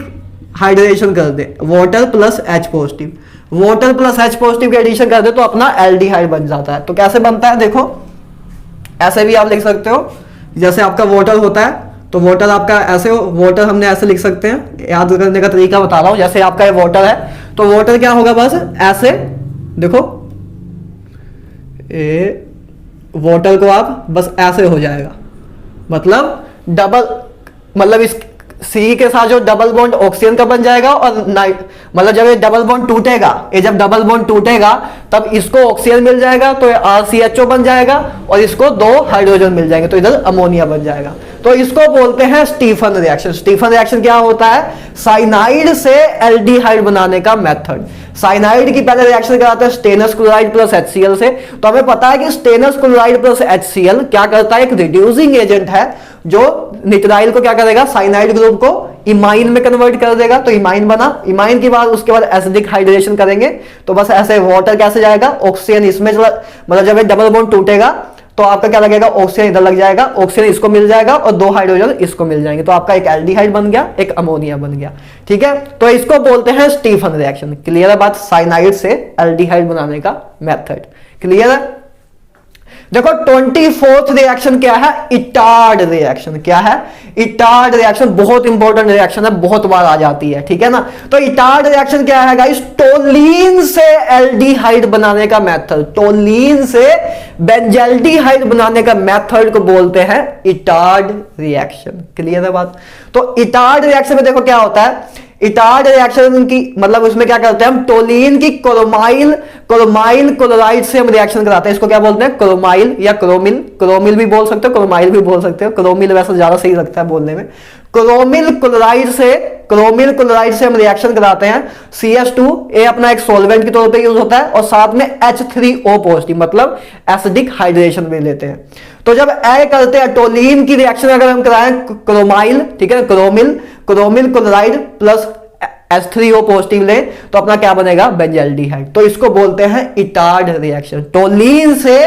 हाइड्रेशन कर दे, water plus H positive, water plus H positive के एडिशन कर दे तो अपना एल्डिहाइड बन जाता है। तो कैसे बनता है, देखो ऐसे भी आप लिख सकते हो, जैसे आपका वाटर होता है तो वाटर आपका ऐसे हो, वाटर हमने ऐसे लिख सकते हैं, याद करने का तरीका बता रहा हूं। जैसे आपका ये वाटर है तो वाटर क्या होगा, बस ऐसे देखो, वाटर को आप बस ऐसे हो जाएगा, मतलब डबल, मतलब इस सी के साथ जो डबल बॉन्ड ऑक्सीजन का बन जाएगा, और मतलब जब ये डबल बॉन्ड टूटेगा, ये जब डबल बॉन्ड टूटेगा तब इसको ऑक्सीजन मिल जाएगा तो ये RCHO बन जाएगा, और इसको 2 हाइड्रोजन मिल जाएंगे तो इधर अमोनिया बन जाएगा। तो इसको बोलते हैं स्टीफन रिएक्शन। स्टीफन रिएक्शन क्या होता है, साइनाइड से एल्डिहाइड बनाने का मेथड। साइनाइड की पहले रिएक्शन कराते हैं स्टेनस क्लोराइड प्लस HCl से, तो हमें पता है कि स्टेनस क्लोराइड प्लस HCl क्या करता है, एक रिड्यूसिंग एजेंट है जो निट्राइल को क्या करेगा, साइनाइड ग्रुप को इमाइन में कन्वर्ट कर देगा। तो इमाइन बना, इमाइन के बाद उसके बाद एसिडिक हाइड्रेशन करेंगे, तो बस ऐसे वाटर कैसे जाएगा, ऑक्सीजन इसमें मतलब जब डबल बॉन्ड टूटेगा तो आपका क्या लगेगा, ऑक्सीजन इधर लग जाएगा, ऑक्सीजन इसको मिल जाएगा और 2 हाइड्रोजन इसको मिल जाएंगे, तो आपका एक एल्डिहाइड बन गया, एक अमोनिया बन गया। ठीक है, तो इसको बोलते हैं स्टीफन रिएक्शन। क्लियर है बात, साइनाइड से एल्डिहाइड बनाने का मेथड। क्लियर है? देखो 24th रिएक्शन क्या है, इटार्ड रिएक्शन। क्या है, इटार्ड रिएक्शन बहुत इंपॉर्टेंट रिएक्शन है, बहुत बार आ जाती है, ठीक है ना। तो इटार्ड रिएक्शन क्या है गाइस, टोलीन से एल्डिहाइड बनाने का मेथड, टोलीन से बेंजाल्डिहाइड बनाने का मेथड को बोलते हैं इटार्ड रिएक्शन। क्लियर है बात? तो इटार्ड रिएक्शन में देखो क्या होता है, इटार्ड रिएक्शन की मतलब उसमें क्या करते हैं हम, टोलीन की क्रोमाइल क्लोराइड से हम रिएक्शन कराते हैं। इसको क्या बोलते हैं, क्रोमाइल या क्रोमिल, क्रोमिल भी बोल सकते हो, क्रोमाइल भी बोल सकते हो, क्रोमिल वैसे ज्यादा सही लगता है बोलने में। क्रोमिल क्लोराइड से हम रिएक्शन कराते हैं। CH2 ये अपना एक सॉल्वेंट के तौर पे यूज होता है, और साथ में H3O पॉजिटिव मतलब एसिडिक हाइड्रेशन भी लेते हैं। तो जब ए करते हैं टोलीन की रिएक्शन अगर हम कराएं क्रोमाइल, ठीक है, chromyl chloride plus H3O positive ले तो अपना क्या बनेगा, बेंजाल्डिहाइड। तो इसको बोलते हैं इटार्ड रिएक्शन। टोलीन से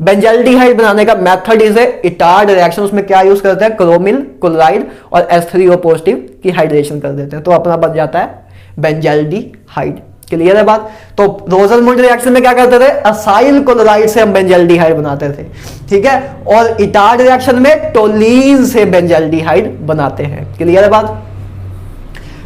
बेंजाल्डिहाइड बनाने का मेथड इज इटार्ड रिएक्शन। उसमें क्या यूज करते हैं, क्रोमिल क्लोराइड और H3O पॉजिटिव की हाइड्रेशन कर देते हैं, तो अपना बन जाता है बेंजाल्डिहाइड। क्लियर है बात? तो रोजनमुंड रिएक्शन में क्या करते थे, असाइल क्लोराइड से हम बेंजाल्डिहाइड बनाते थे, ठीक है, और इटार्ड रिएक्शन में टोलीन से बेंजाल्डिहाइड बनाते हैं। क्लियर है बात?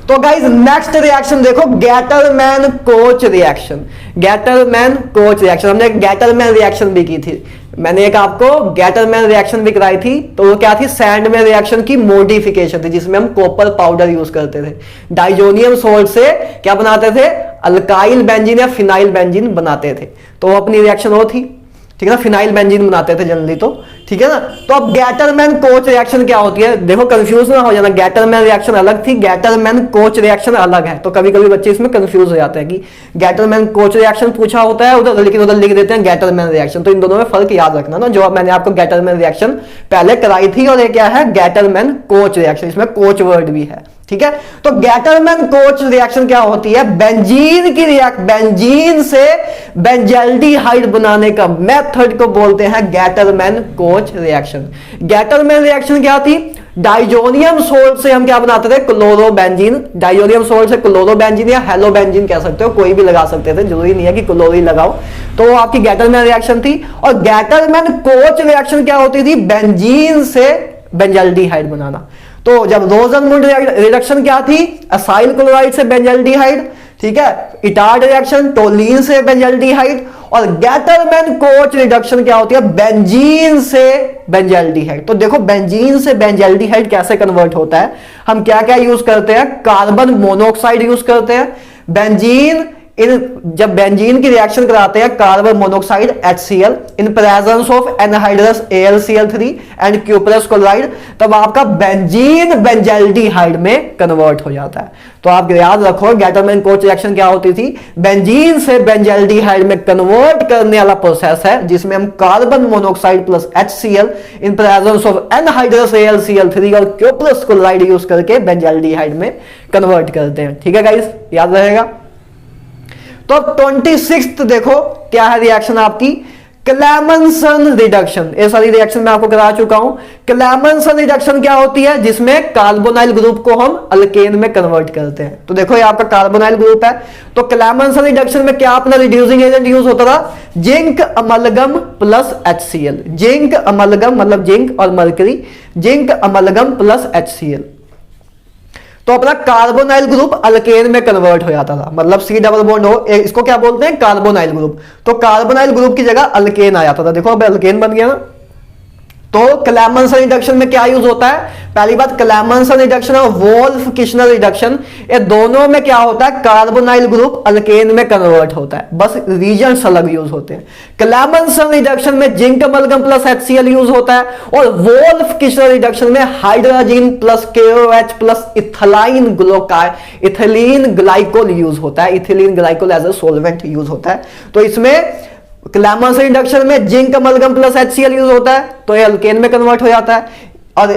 तो गाइज नेक्स्ट रिएक्शन देखो, Gattermann coach reaction. Gattermann coach reaction, हमने गैटरमैन रिएक्शन भी की थी, मैंने एक आपको गैटरमैन रिएक्शन भी कराई थी। तो वो क्या थी, सैंडमैन रिएक्शन की मॉडिफिकेशन थी, जिसमें हम कॉपर पाउडर यूज करते थे, डाइजोनियम सोल्ट से क्या बनाते थे, अल्काइल बेंजीन या फिनाइल बेंजीन बनाते थे। तो वो अपनी रिएक्शन वो थी, ठीक है ना, फिनाइल बेंजीन बनाते थे जनरली, तो ठीक है ना। तो अब गैटरमैन कोच रिएक्शन क्या होती है, देखो कंफ्यूज ना हो जाना, गैटरमैन रिएक्शन अलग थी, गैटरमैन कोच रिएक्शन अलग है। तो कभी कभी बच्चे इसमें कंफ्यूज हो जाते हैं कि गैटरमैन कोच रिएक्शन पूछा होता है उधर, लेकिन उधर लिख देते हैं गैटरमैन रिएक्शन। तो इन दोनों में फर्क याद रखना ना, जो मैंने आपको गैटरमैन रिएक्शन पहले कराई थी और ये क्या है गैटरमैन कोच रिएक्शन, इसमें कोच वर्ड भी है, ठीक है। तो गैटरमैन कोच रिएक्शन क्या होती है, बेंजीन की बेंजीन से बेंजल्डिहाइड बनाने का मेथड को बोलते हैं Gattermann coach reaction. Gattermann reaction क्या थी, डाइजोनियम सोल्ट से हम क्या बनाते थे, क्लोरोबेंजीन। डाइजोनियम सोल्ट से क्लोरोबेंजीन या हेलोबेंजीन कह सकते हो, कोई भी लगा सकते थे, जरूरी नहीं है कि क्लोरो ही लगाओ। तो वो आपकी गैटरमैन रिएक्शन थी। और गैटरमैन कोच रिएक्शन क्या होती थी, बेंजीन से बेंजल्डिहाइड बनाना। तो जब रोजनमुंड रिडक्शन क्या थी, असाइल क्लोराइड से बेंजल्डिहाइड, ठीक है, इटार्ड रिएक्शन टोलीन से बेंजल्डिहाइड। और गैटरमैन कोच रिडक्शन क्या होती है, बेंजीन से बेंजल्डिहाइड। तो देखो बेंजीन से बेंजल्डिहाइड कैसे कन्वर्ट होता है, हम क्या क्या यूज करते हैं, कार्बन मोनोऑक्साइड यूज करते हैं। बेंजीन जब बेंजीन की रिएक्शन कराते हैं carbon monoxide HCl in presence of anhydrous AlCl3 and cuprous chloride, तब आपका बेंजीन बेंजल्डिहाइड में कन्वर्ट हो जाता है। तो आप याद रखो गैटरमैन कोच रिएक्शन क्या होती थी, बेंजीन से बेंजल्डिहाइड में कन्वर्ट करने वाला प्रोसेस है, जिसमें हम carbon monoxide plus HCl in presence of anhydrous AlCl3 और क्यूपरस क्लोराइड यूज करके बेंजल्डिहाइड में कन्वर्ट करते हैं, ठीक है गाइस, याद रहेगा। तो 26th देखो क्या है रिएक्शन आपकी, क्लेमेंसन रिडक्शन। ये सारी रिएक्शन मैं आपको करा चुका हूं। क्लेमेंसन रिडक्शन क्या होती है, जिसमें कार्बोनाइल ग्रुप को हम अल्केन में कन्वर्ट करते हैं। तो देखो ये आपका कार्बोनाइल ग्रुप है। तो क्लेमेंसन रिडक्शन में क्या अपना रिड्यूसिंग एजेंट यूज होता था, zinc amalgam plus HCl। Zinc amalgam मतलब जिंक और mercury, zinc amalgam plus HCl। तो अपना कार्बोनाइल ग्रुप अल्केन में कन्वर्ट हो जाता था, मतलब C डबल बॉन्ड हो, इसको क्या बोलते हैं कार्बोनाइल ग्रुप। तो कार्बोनाइल ग्रुप की जगह अल्केन आ जाता था। देखो अब अल्केन बन गया ना। तो क्लेमेंसन रिडक्शन में क्या यूज होता है, पहली बात क्लेमेंसन रिडक्शन और वोल्फ किशनर रिडक्शन, ये दोनों में क्या होता है, कार्बोनाइल ग्रुप अल्केन में कन्वर्ट होता है, बस रीजन्स अलग यूज होते हैं। क्लेमेंसन रिडक्शन में zinc amalgam plus HCl use होता है, और वोल्फ किशनर रिडक्शन में hydrogen plus KOH plus ethylene glycol use होता है। Ethylene glycol as a solvent use होता है। तो इसमें क्लेमेंसन रिडक्शन में zinc amalgam plus HCl use होता है, तो ये अल्केन में कन्वर्ट हो जाता है। और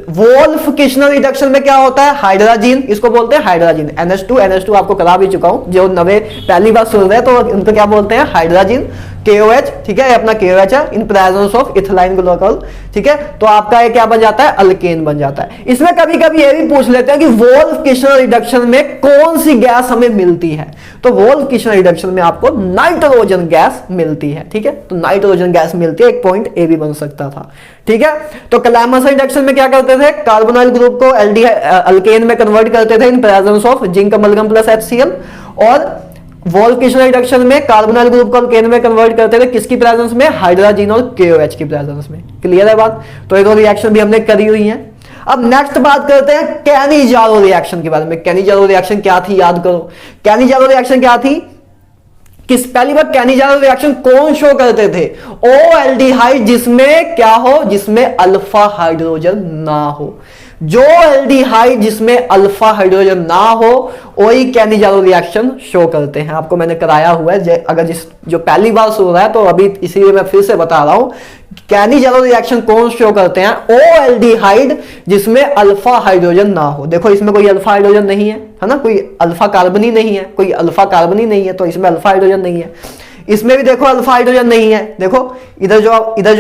वोल्फ किशनर रिडक्शन में क्या होता है, हाइड्रोजन, इसको बोलते हैं हाइड्रोजन। NH2 आपको करा भी चुका हूं, जो नवे पहली बार सुन रहे हैं तो उनको क्या बोलते हैं, हाइड्रोजन। KOH, ठीक है, अपना KOH है इन प्रेजेंस ऑफ इथिलाइन ग्लाइकोल, ठीक है। तो आपका ये क्या बन जाता है, अल्केन बन जाता है। इसमें कभी कभी ये भी पूछ लेते हैं कि वोल्फ किशनर रिडक्शन में कौन सी गैस हमें मिलती है। तो वोल्फ किशनर रिडक्शन में आपको नाइट्रोजन गैस मिलती है, ठीक है। तो नाइट्रोजन गैस मिलती है, एक पॉइंट ए भी बन सकता था, ठीक है। तो क्लेमेंसन रिडक्शन में क्या करते थे, कार्बोनाइल ग्रुप को अल्केन में कन्वर्ट करते थे इन presence of zinc amalgam plus HCl। और वोल्फ किशनर रिडक्शन में कार्बोनाइल ग्रुप को अल्केन में कन्वर्ट करते थे, किसकी प्रेजेंस में, हाइड्रोजन और KOH की प्रेजेंस में। क्लियर है बात। तो ये दो रिएक्शन भी हमने करी हुई है। अब नेक्स्ट बात करते हैं कैनिजारो रिएक्शन के बारे में। कैनिजारो रिएक्शन क्या थी, याद करो। कैनिजारो रिएक्शन क्या थी, किस पहली बार कैनिजारो रिएक्शन कौन शो करते थे, O एल्डिहाइड जिसमें क्या हो, जिसमें अल्फा हाइड्रोजन ना हो। जो एल्डिहाइड जिसमें अल्फा हाइड्रोजन ना हो वही कैनिजारो रिएक्शन शो करते हैं। आपको मैंने कराया हुआ है, अगर जो पहली बार सुन रहा है तो अभी इसीलिए मैं फिर से बता रहा हूं। कैनिजारो रिएक्शन कौन शो करते हैं, O एल्डिहाइड जिसमें अल्फा हाइड्रोजन ना हो। देखो इसमें कोई अल्फा हाइड्रोजन नहीं है ना, कोई अल्फा कार्बन ही नहीं है, कोई अल्फा कार्बन ही नहीं है, तो इसमें अल्फा हाइड्रोजन नहीं है। इसमें भी देखो अल्फा हाइड्रोजन नहीं है। देखो इधर जो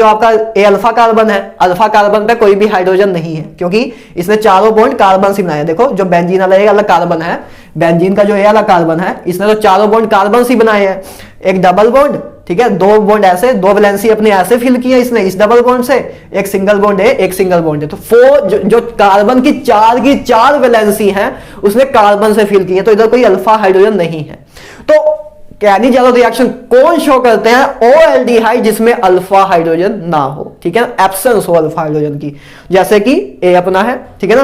आपका ए अल्फा कार्बन है, अल्फा कार्बन पे कोई भी हाइड्रोजन नहीं है, क्योंकि इसने चारों बॉन्ड कार्बन से बनाए। देखो जो बेंजीन वाला ए वाला कार्बन है, बेंजीन का जो ए वाला कार्बन है, इसने तो चारों बॉन्ड कार्बन से बनाए हैं। एक डबल बॉन्ड, ठीक है, दो बॉन्ड ऐसे, दो वैलेंसी अपने ऐसे फिल किए इसने इस डबल बॉन्ड से, एक सिंगल बॉन्ड है, एक सिंगल बॉन्ड है। तो जो कार्बन की चार वैलेंसी है उसने कार्बन से फिल की है, तो इधर कोई अल्फा हाइड्रोजन नहीं है। तो कैनिजारो रिएक्शन कौन शो करते हैं, O एल्डिहाइड जिसमें अल्फा हाइड्रोजन ना हो, ठीक है ना, एब्सेंस हो अल्फा हाइड्रोजन की, जैसे कि ए अपना है, ठीक है ना।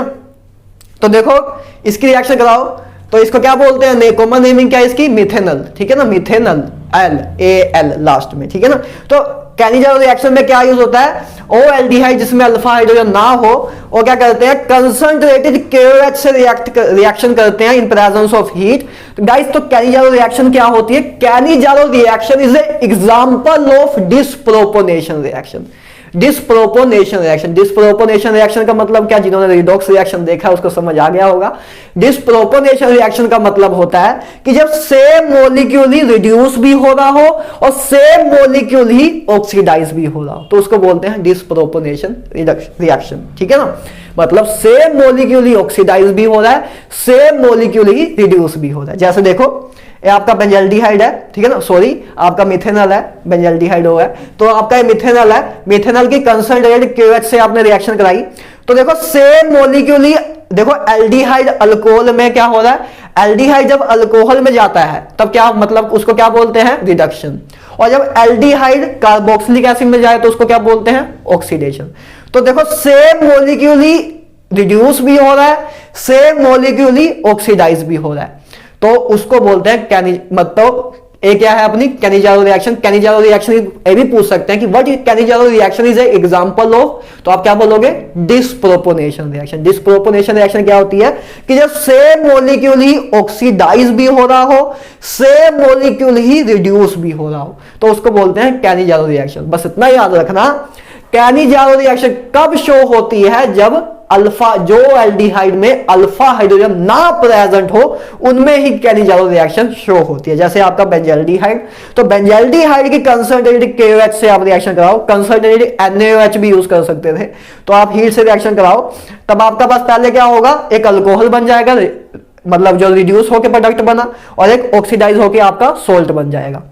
तो देखो इसकी रिएक्शन कराओ, तो इसको क्या बोलते हैं, कॉमन नेमिंग क्या है इसकी, मिथेनल, ठीक है ना, मिथेनल, Al लास्ट में, ठीक है ना। तो कैनिजारो रिएक्शन में क्या यूज होता है, ओ एल्डिहाइड जिसमें अल्फा हाइड्रोजन ना हो, वो क्या करते हैं, कंसंट्रेटेड KOH से रिएक्शन करते हैं इन प्रेजेंस ऑफ हीट। तो गाइस तो कैनिजारो रिएक्शन क्या होती है? Cannizzaro reaction is a example of disproportionation reaction. Disproportionation reaction, disproportionation reaction का मतलब क्या, जिन्होंने रिडॉक्स रिएक्शन देखा उसको समझ आ गया होगा। डिस्प्रोपोनेशन रिएक्शन का मतलब होता है कि जब सेम मॉलिक्यूल ही रिड्यूस भी हो रहा हो और सेम मॉलिक्यूल ही ऑक्सीडाइज भी हो रहा हो, तो उसको बोलते हैं डिस्प्रोपोनेशन रिएक्शन। ठीक है ना, मतलब सेम मॉलिक्यूल ही ऑक्सीडाइज भी हो रहा है, सेम मॉलिक्यूल ही रिड्यूस भी हो रहा है। जैसे देखो ये आपका बेंजल्डिहाइड है, ठीक है ना, सॉरी आपका मिथेनॉल है, बेंजल्डिहाइड हो है, तो आपका ये मिथेनॉल है, मिथेनॉल की कंसंट्रेटेड KOH से आपने रिएक्शन कराई, तो देखो सेम मॉलिक्यूल ही, देखो एल्डिहाइड अल्कोहल में क्या हो रहा है, एल्डिहाइड जब अल्कोहल में जाता है तब क्या मतलब उसको क्या बोलते हैं, रिडक्शन, और जब एल्डिहाइड कार्बोक्सिलिक एसिड में जाए तो उसको क्या बोलते हैं, ऑक्सीडेशन। तो देखो सेम मॉलिक्यूल ही रिड्यूस भी हो रहा है, सेम मॉलिक्यूल ही ऑक्सीडाइज भी हो रहा है, तो उसको बोलते हैं मतलब ये क्या है अपनी कैनिजारो रिएक्शन। कैनिजारो रिएक्शन ये भी पूछ सकते हैं कि what is Cannizzaro reaction is a example of, तो आप क्या बोलोगे, डिस्प्रोपोनेशन रिएक्शन। डिस्प्रोपोनेशन रिएक्शन क्या होती है कि जब सेम मॉलिक्यूल ही ऑक्सीडाइज भी हो रहा हो, सेम मॉलिक्यूल ही रिड्यूस भी हो रहा हो, तो उसको बोलते हैं कैनिजारो रिएक्शन। बस इतना याद रखना, कैनिजारो रिएक्शन कब शो होती है, जब अल्फा, जो एल्डिहाइड में अल्फा हाइड्रोजन ना प्रेजेंट हो उनमें ही कैनिजारो रिएक्शन शो होती है। जैसे आपका बेंजल्डिहाइड, तो बेंजल्डिहाइड की कंसंट्रेटेड KOH से आप रिएक्शन कराओ, कंसंट्रेटेड NaOH भी यूज कर सकते थे, तो आप हीट से रिएक्शन कराओ, तब आपका पास पहले क्या होगा, एक अल्कोहल बन जाएगा, मतलब जो रिड्यूस होकर प्रोडक्ट बना, और एक ऑक्सीडाइज होकर आपका सोल्ट बन जाएगा।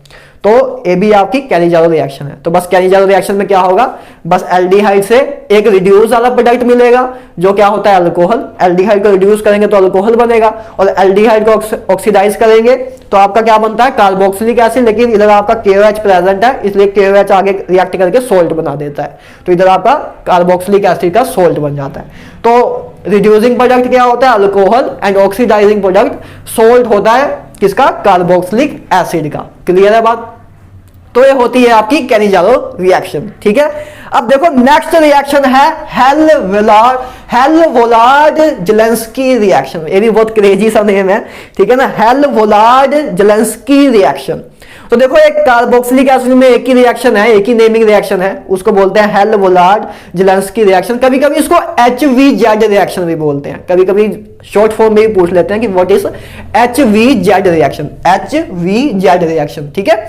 तो ये भी आपकी कैनिजारो रिएक्शन है। तो बस कैनिजारो रिएक्शन में क्या होगा, बस एल्डिहाइड से एक रिड्यूस वाला प्रोडक्ट मिलेगा जो क्या होता है, अल्कोहल। एल्डिहाइड को रिड्यूस करेंगे तो अल्कोहल बनेगा, और एल्डिहाइड को ऑक्सीडाइज करेंगे तो आपका क्या बनता है, कार्बोक्सिलिक एसिड। लेकिन इधर आपका KOH प्रेजेंट है, इसलिए KOH आगे रिएक्ट करके सोल्ट बना देता है, तो इधर आपका कार्बोक्सिलिक एसिड का सोल्ट बन जाता है। तो रिड्यूसिंग प्रोडक्ट क्या होता है, alcohol, and oxidising product salt होता है किसका, कार्बोक्सिलिक एसिड का। क्लियर है बात? तो ये होती है आपकी कैनिजारो रिएक्शन। ठीक है, अब देखो नेक्स्ट रिएक्शन है हेल-वोलार्ड जेलेंस्की रिएक्शन। ये भी बहुत क्रेजी सा नेम है, ठीक है ना, हेल-वोलार्ड जेलेंस्की रिएक्शन। तो देखो एक कार्बोक्सिलिक एसिड में एक ही रिएक्शन है, एक ही नेमिंग रिएक्शन है, उसको बोलते हैं हेल-वोलार्ड जेलेंस्की रिएक्शन। कभी कभी इसको HVZ रिएक्शन भी बोलते हैं, कभी कभी शॉर्ट फॉर्म में भी पूछ लेते हैं कि what is HVZ reaction, HVZ reaction. ठीक है,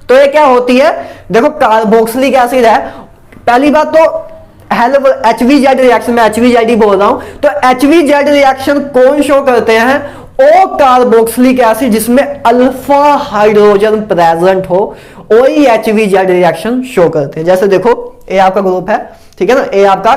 तो ये क्या होती है, देखो कार्बोक्सिलिक एसिड है, पहली बात तो HVZ रिएक्शन में HVZ ही बोल रहा हूं, तो HVZ रिएक्शन कौन शो करते हैं, ओ कार्बोक्सिलिक एसिड जिसमें अल्फा हाइड्रोजन प्रेजेंट हो, वही HVZ रिएक्शन शो करते हैं। जैसे देखो ये आपका ग्रुप है, ठीक है ना, ये आपका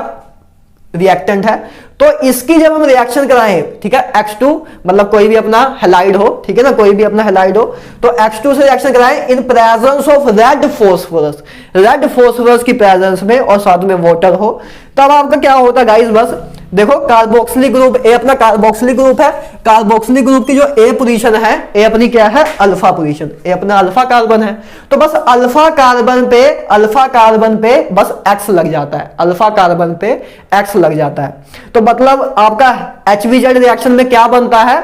रिएक्टेंट है, तो इसकी जब हम रिएक्शन कराएं, ठीक है, X2 मतलब कोई भी अपना हैलाइड हो, ठीक है ना, कोई भी अपना हैलाइड हो, तो X2 से रिएक्शन कराएं इन presence of red phosphorus, red phosphorus की प्रेजेंस में, और साथ में वाटर हो, तब आपका क्या होता है गाइस, बस देखो कार्बोक्सिलिक ग्रुप ए अपना कार्बोक्सिलिक ग्रुप है, कार्बोक्सिलिक ग्रुप की जो ए पोजीशन है, ए अपनी क्या है, अल्फा पोजीशन, ए अपना अल्फा कार्बन है, तो बस अल्फा कार्बन पे बस X लग जाता है, अल्फा कार्बन पे X लग जाता है। तो मतलब आपका HVZ रिएक्शन में क्या बनता है,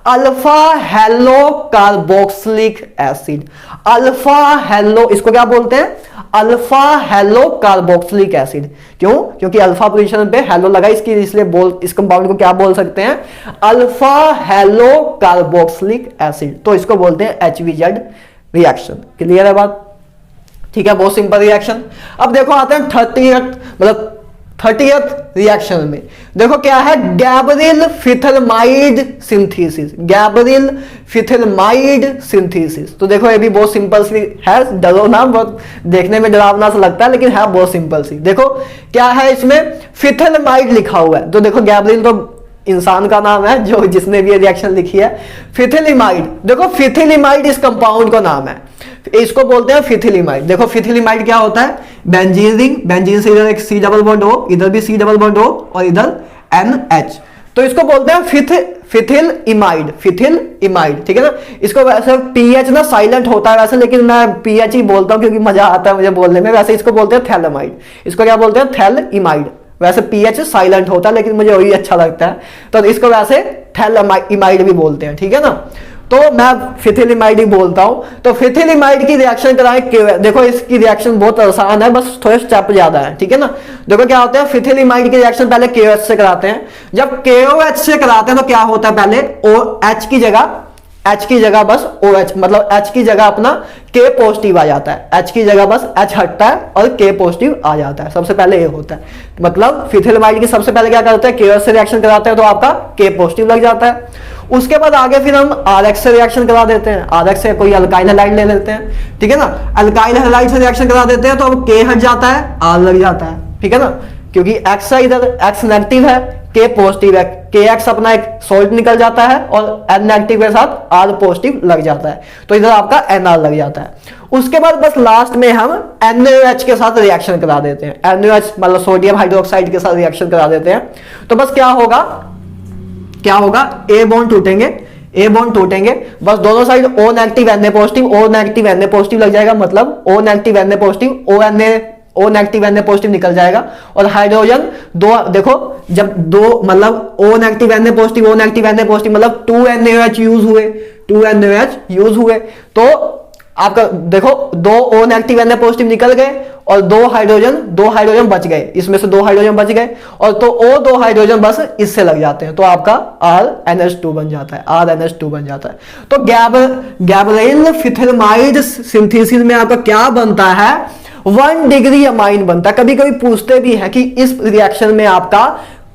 alpha hello carboxylic acid, alpha hello, इसको क्या बोलते हैं, अल्फा हेलो कार्बोक्सिलिक एसिड। क्यों, क्योंकि अल्फा पोजीशन पे हेलो लगा, इसकी इसलिए इस कंपाउंड को क्या बोल सकते हैं, अल्फा हेलो कार्बोक्सिलिक एसिड, तो इसको बोलते हैं HVZ रिएक्शन। क्लियर है बात? ठीक है, बहुत सिंपल रिएक्शन। अब देखो आते हैं 30th रिएक्शन में। देखो क्या है, गैब्रियल फिथलमाइड सिंथेसिस, गैब्रियल फिथलमाइड सिंथेसिस। तो देखो ये भी बहुत सिंपल सी है, डरो ना, बहुत देखने में डरावना सा लगता है लेकिन है बहुत सिंपल सी। देखो क्या है, इसमें फिथलमाइड लिखा हुआ है, तो देखो गैब्रियल तो इंसान का नाम है जो जिसने भी रिएक्शन लिखी है। फिथिलिमाइड, देखो फिथिलिमाइड इस कंपाउंड का नाम है, इसको बोलते हैं फिथिलिमाइड। देखो फिथिलिमाइड क्या होता है, बेंजीन रिंग, बेंजीन से इधर एक C डबल बॉन्ड हो, इधर भी C डबल बॉन्ड हो, और इधर NH, तो इसको बोलते हैं फिथिल इमाइड, फिथिल इमाइड, ठीक है ना। इसको वैसे पीएच ना साइलेंट होता है वैसे, लेकिन मैं पीएच ही बोलता हूं क्योंकि मजा आता है मुझे बोलने में। वैसे इसको बोलते हैं थैलेमाइड, इसको क्या बोलते हैं, थैल इमाइड। वैसे पीएच साइलेंट होता है लेकिन मुझे वही अच्छा लगता है, तो इसको वैसे थैलेमाइड भी बोलते हैं, ठीक है ना। तो मैं फिथिलिमाइड ही बोलता हूं। तो फिथिलिमाइड की रिएक्शन कराएं, देखो इसकी रिएक्शन बहुत आसान है, बस थोड़े स्टेप ज्यादा है, ठीक है ना। देखो क्या होता है, फिथिलिमाइड की रिएक्शन पहले KOH से कराते हैं। जब KOH से कराते हैं तो क्या होता है, पहले OH की जगह, H की जगह बस OH, मतलब H की जगह अपना K पॉजिटिव आ जाता है, H की जगह बस H हटता है और K पॉजिटिव आ जाता है। सबसे पहले ये होता है, मतलब फिथिलिमाइड की सबसे पहले क्या करते हैं, KOH से रिएक्शन कराते हैं तो आपका K पॉजिटिव लग जाता है। उसके बाद आगे फिर हम RX से रिएक्शन करा देते हैं, RX से कोई अल्काइल हैलाइड ले लेते हैं, ठीक है ना। अल्काइल हैलाइड से रिएक्शन करा देते हैं तो अब K हट जाता है, R लग जाता है, ठीक है ना, क्योंकि X है इधर, X नेगेटिव है, K पॉजिटिव है, KX अपना एक सॉल्ट निकल जाता है और N नेगेटिव के साथ R पॉजिटिव लग जाता है, तो इधर आपका NR लग जाता है। उसके बाद बस लास्ट में हम NaOH के साथ रिएक्शन करा देते हैं, NaOH मतलब सोडियम हाइड्रोक्साइड के साथ रिएक्शन करा देते हैं। तो बस क्या होगा, क्या होगा, A बॉन्ड टूटेंगे, A बॉन्ड टूटेंगे, बस दोनों side O negative Na positive, O negative Na positive लग जाएगा, मतलब O negative Na positive, O negative Na positive निकल जाएगा। और हाइड्रोजन दो, देखो जब दो मतलब O negative Na positive, O negative Na positive मतलब 2 NaOH यूज हुए, 2 NaOH यूज हुए, तो आपका देखो 2 O नेगेटिव Na पॉजिटिव निकल गए और 2 हाइड्रोजन बच गए, इसमें से 2 हाइड्रोजन बच गए और तो O 2 हाइड्रोजन बस इससे लग जाते हैं, तो आपका RNH2 बन जाता है, RNH2 बन जाता है। तो गैब्रियल फिथिलिमाइड सिंथेसिस में आपका क्या बनता है, 1 डिग्री अमाइन बनता है। कभी कभी पूछते भी है कि इस रिएक्शन में आपका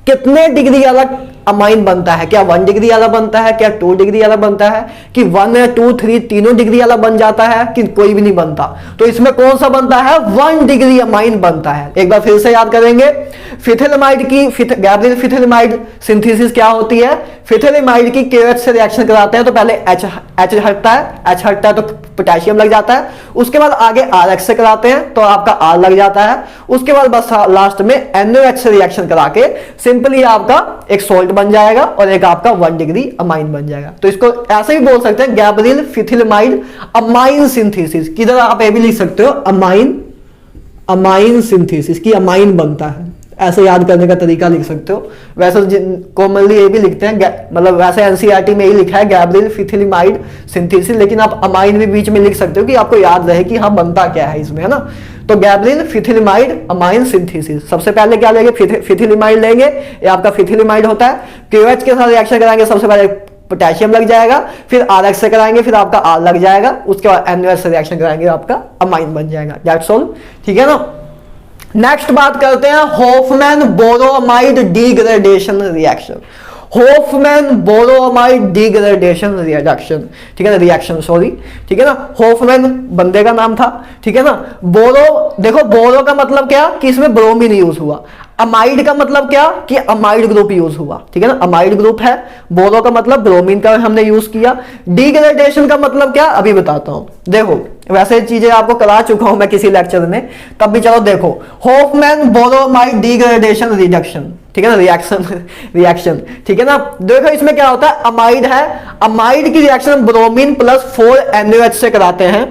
कितने डिग्री अलग अमाइन बनता है, क्या 1 डिग्री अलग बनता है, क्या 2 डिग्री अलग बनता है, कि 1 या 2 3 तीनों डिग्री अलग बन जाता है, कि कोई भी नहीं बनता। तो इसमें कौन सा बनता है, 1 डिग्री अमाइन बनता है। एक बार फिर से याद करेंगे, फिथिलिमाइड की गैब्रियल फिथिलिमाइड सिंथेसिस क्या होती है, फिथिलिमाइड की KOH से रिएक्शन कराते हैं तो पहले H हटता है, H हटता है तो पोटेशियम लग जाता है। उसके बाद आगे RX से कराते हैं तो आपका R लग जाता है। उसके बाद बस लास्ट में NaOH से रिएक्शन करा के सिंपली आपका एक सॉल्ट बन जाएगा और एक आपका 1 डिग्री अमाइन बन जाएगा। तो इसको ऐसे भी बोल सकते हैं, गैब्रियल फिथिलिमाइड अमाइन सिंथेसिस। किधर आप ये भी लिख सकते हो, अमाइन सिंथेसिस की अमाइन बनता है, ऐसे याद करने का तरीका लिख सकते हो। वैसे कॉमनली ये भी लिखते हैं, मतलब वैसे एनसीईआरटी में ही लिखा है गैब्रियल फिथिलिमाइड सिंथेसिस, लेकिन आप अमाइन भी बीच में लिख सकते हो कि आपको याद रहे कि हाँ बनता क्या है इसमें, है ना। तो गैब्रियल फिथिलिमाइड अमाइन सिंथेसिस, सबसे पहले क्या लेंगे, फिथिलिमाइड लेंगे, ये आपका फिथिलिमाइड होता है। KOH के साथ रिएक्शन कराएंगे, सबसे पहले पोटेशियम लग जाएगा, फिर RX से कराएंगे, फिर आपका R लग जाएगा, उसके बाद NaOH से रिएक्शन कराएंगे, आपका अमाइन बन जाएगा। दैट्स ऑल, ठीक है ना। नेक्स्ट बात करते हैं Hofmann bromamide degradation reaction, Hofmann bromamide degradation reaction, ठीक है ना, रिएक्शन सॉरी, ठीक है ना। हॉफमैन बंदे का नाम था, ठीक है ना। बोरो, देखो बोरो का मतलब क्या कि इसमें ब्रोमीन यूज हुआ, अमाइड का मतलब क्या कि अमाइड ग्रुप यूज हुआ, ठीक है ना, अमाइड ग्रुप है। बोरो का मतलब ब्रोमीन का हमने यूज किया। डिग्रेडेशन का मतलब क्या, अभी बताता हूं। देखो वैसे चीजें आपको करा चुका हूं मैं किसी लेक्चर में, तब भी चलो देखो, हॉफमैन बोरोअमाइड डिग्रेडेशन रिडक्शन, ठीक है ना, रिएक्शन, ठीक है ना। देखो इसमें क्या होता है, अमाइड है, अमाइड की रिएक्शन ब्रोमीन प्लस 4 NaOH से कराते हैं,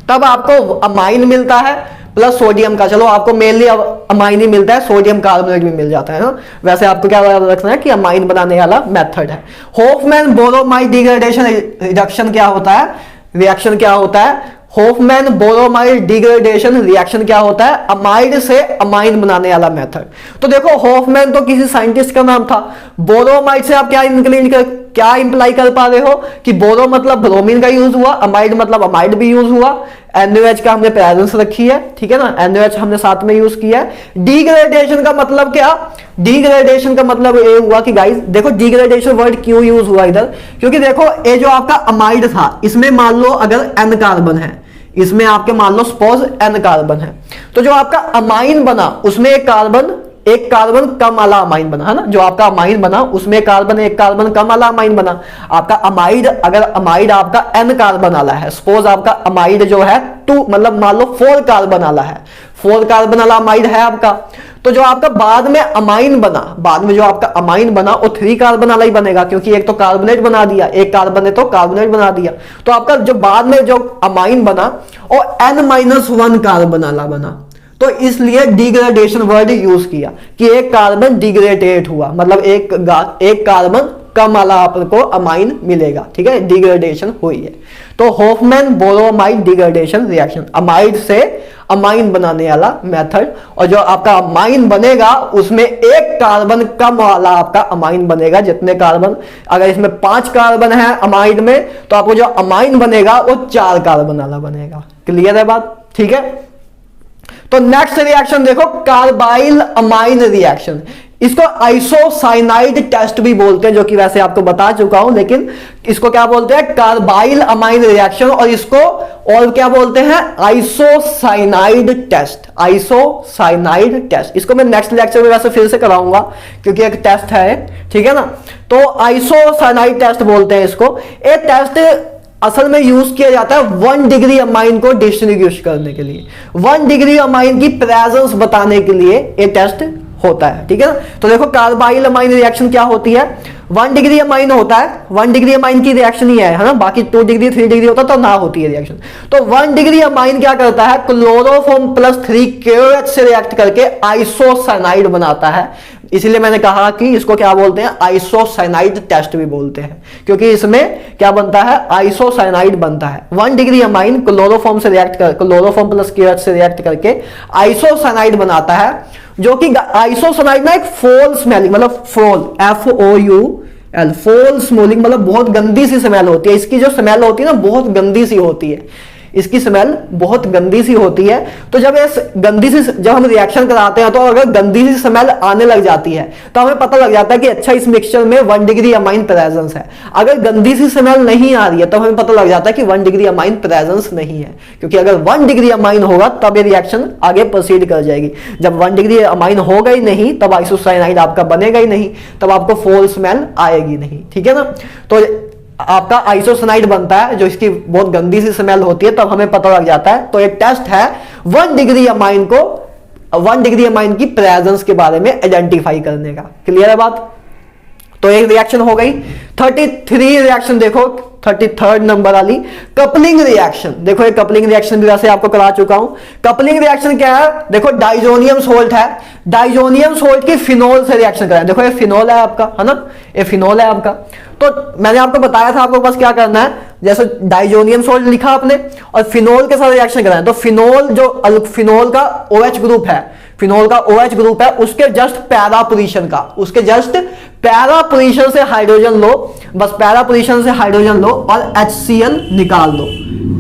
तब आपको अमाइन मिलता है प्लस सोडियम का, चलो आपको मेनली अमाइन ही मिलता है, सोडियम कार्बोनेट भी मिल जाता है ना। वैसे आपको क्या रखना है कि अमाइन बनाने वाला मेथड है। हॉफमैन बोरोअमाइड डिग्रेडेशन रिडक्शन क्या होता है, रिएक्शन क्या होता है, हॉफमैन बोरोअमाइड डिग्रेडेशन रिएक्शन क्या होता है, अमाइड से अमाइन बनाने वाला मेथड। तो देखो हॉफमैन तो किसी साइंटिस्ट का नाम था, बोरोअमाइड से आप क्या इंप्लाई कर पा रहे हो कि बोरो मतलब ब्रोमीन का यूज हुआ, अमाइड मतलब अमाइड भी यूज हुआ, NaOH का हमने प्रेजेंस रखी है, ठीक है ना, NaOH हमने साथ में यूज किया है। डिग्रेडेशन का मतलब क्या, डिग्रेडेशन का मतलब ये हुआ कि गाइस देखो डिग्रेडेशन वर्ड क्यों यूज हुआ इधर, क्योंकि देखो ये जो आपका अमाइड था, इसमें मान लो अगर N कार्बन है, इसमें आपके मान लो सपोज N कार्बन है, तो जो आपका अमाइन बना उसमें एक कार्बन कम वाला अमाइन बना, है ना। जो आपका अमाइन बना उसमें एक कार्बन कम वाला अमाइन बना। आपका अमाइड, अगर अमाइड आपका N कार्बन वाला है, सपोज आपका अमाइड जो है 2 मतलब मान लो 4 कार्बन वाला है, 4 कार्बन वाला अमाइड है आपका, तो जो आपका बाद में अमाइन बना, बाद में जो आपका अमाइन बना वो 3 कार्बन वाला ही बनेगा, क्योंकि एक तो कार्बोनेट बना दिया, एक कार्बन है तो कार्बोनेट बना दिया। तो आपका जो बाद में जो अमाइन बना वो N-1 कार्बन वाला बना। तो इसलिए डिग्रेडेशन वर्ड यूज किया कि एक कार्बन डिग्रेडेट हुआ, मतलब एक कार्बन कम वाला आपको अमाइन मिलेगा, ठीक है, डिग्रेडेशन हुई है। तो होफमैन बोरोमाइड डिग्रेडेशन रिएक्शन, अमाइड से अमाइन बनाने वाला मेथड, और जो आपका अमाइन बनेगा उसमें एक कार्बन कम वाला आपका अमाइन बनेगा। जितने कार्बन, अगर इसमें 5 कार्बन है अमाइड में, तो आपको जो अमाइन बनेगा वो 4 कार्बन वाला बनेगा। क्लियर है बात, ठीक है। तो नेक्स्ट रिएक्शन देखो, कार्बाइल अमाइन रिएक्शन, इसको आइसोसाइनाइड टेस्ट भी बोलते हैं, जो कि वैसे आपको बता चुका हूं, लेकिन इसको क्या बोलते हैं, कार्बाइल अमाइन रिएक्शन, और इसको और क्या बोलते हैं, आइसोसाइनाइड टेस्ट। आइसोसाइनाइड टेस्ट इसको मैं नेक्स्ट लेक्चर में वैसे फिर से कराऊंगा, क्योंकि एक टेस्ट है, ठीक है ना। तो आइसोसाइनाइड टेस्ट बोलते हैं इसको। ये टेस्ट असल में यूज किया जाता है 1 डिग्री अमाइन को डिस्टिंग्विश करने के लिए, 1 डिग्री अमाइन की प्रेजेंस बताने के लिए ये टेस्ट होता है, ठीक है ना। तो देखो कार्बाइल अमाइन रिएक्शन क्या होती है, 1 डिग्री अमाइन होता है, 1 डिग्री अमाइन की रिएक्शन ही है ना, बाकी 2 डिग्री 3 डिग्री होता तो ना होती है रिएक्शन। तो 1 डिग्री अमाइन क्या करता है, क्लोरोफॉर्म +3 KOH से रिएक्ट करके आइसोसाइनाइड बनाता है। इसलिए मैंने कहा कि इसको क्या बोलते हैं, आइसोसाइनाइड टेस्ट भी बोलते हैं, क्योंकि इसमें क्या बनता है, आइसोसाइनाइड बनता है। 1 डिग्री अमाइन क्लोरोफॉर्म से रिएक्ट कर, क्लोरोफॉर्म +KOH से रिएक्ट करके आइसोसाइनाइड बनाता है, जो कि आइसोसाइनाइड ना एक फोल स्मेलिंग, मतलब फोल, FOUL, फोल स्मेलिंग, मतलब बहुत गंदी सी स्मेल होती है। इसकी जो स्मेल होती है ना बहुत गंदी सी होती है, इसकी स्मेल बहुत गंदी सी होती है। तो जब जब हम रिएक्शन कराते हैं, तो अगर गंदी सी स्मेल आने लग जाती है तो हमें पता लग जाता है कि अच्छा इस मिक्सचर में 1 डिग्री अमाइन प्रेजेंस है। अगर गंदी सी स्मेल नहीं आ रही है तो हमें पता लग जाता है कि 1 डिग्री अमाइन प्रेजेंस नहीं है, क्योंकि अगर 1 डिग्री अमाइन होगा तब ये रिएक्शन आगे प्रोसीड कर जाएगी। जब 1 डिग्री अमाइन होगा ही नहीं तब आइसोसाइनाइड आपका बनेगा ही नहीं, तब आपको फोल स्मेल आएगी नहीं, ठीक है ना। तो आपका आइसोसाइनाइड बनता है, जो इसकी बहुत गंदी सी स्मेल होती है, तब हमें पता लग जाता है। तो एक टेस्ट है 1 डिग्री अमाइन को, 1 डिग्री अमाइन की प्रेजेंस के बारे में आइडेंटिफाई करने का। क्लियर है बात। तो एक रिएक्शन हो गई। 33 रिएक्शन देखो, 33rd नंबर वाली कपलिंग रिएक्शन। देखो ये कपलिंग रिएक्शन भी वैसे आपको करा चुका हूं। कपलिंग रिएक्शन क्या है, देखो डाइजोनियम सोल्ट है, डाइजोनियम सोल्ट की फिनोल से रिएक्शन कराएं। देखो ये फिनोल है आपका, है ना, ये फिनोल है आपका। तो मैंने आपको बताया था, आपको बस क्या करना है, जैसे डाइजोनियम सोल्ट लिखा आपने और फिनोल के साथ रिएक्शन कराएं, तो फिनोल जो फिनोल का OH ग्रुप है, फिनोल का OH ग्रुप है, उसके जस्ट पैरा पोजीशन का, उसके जस्ट पैरा पोजीशन से हाइड्रोजन लो, बस पैरा पोजीशन से हाइड्रोजन लो और HCl निकाल दो,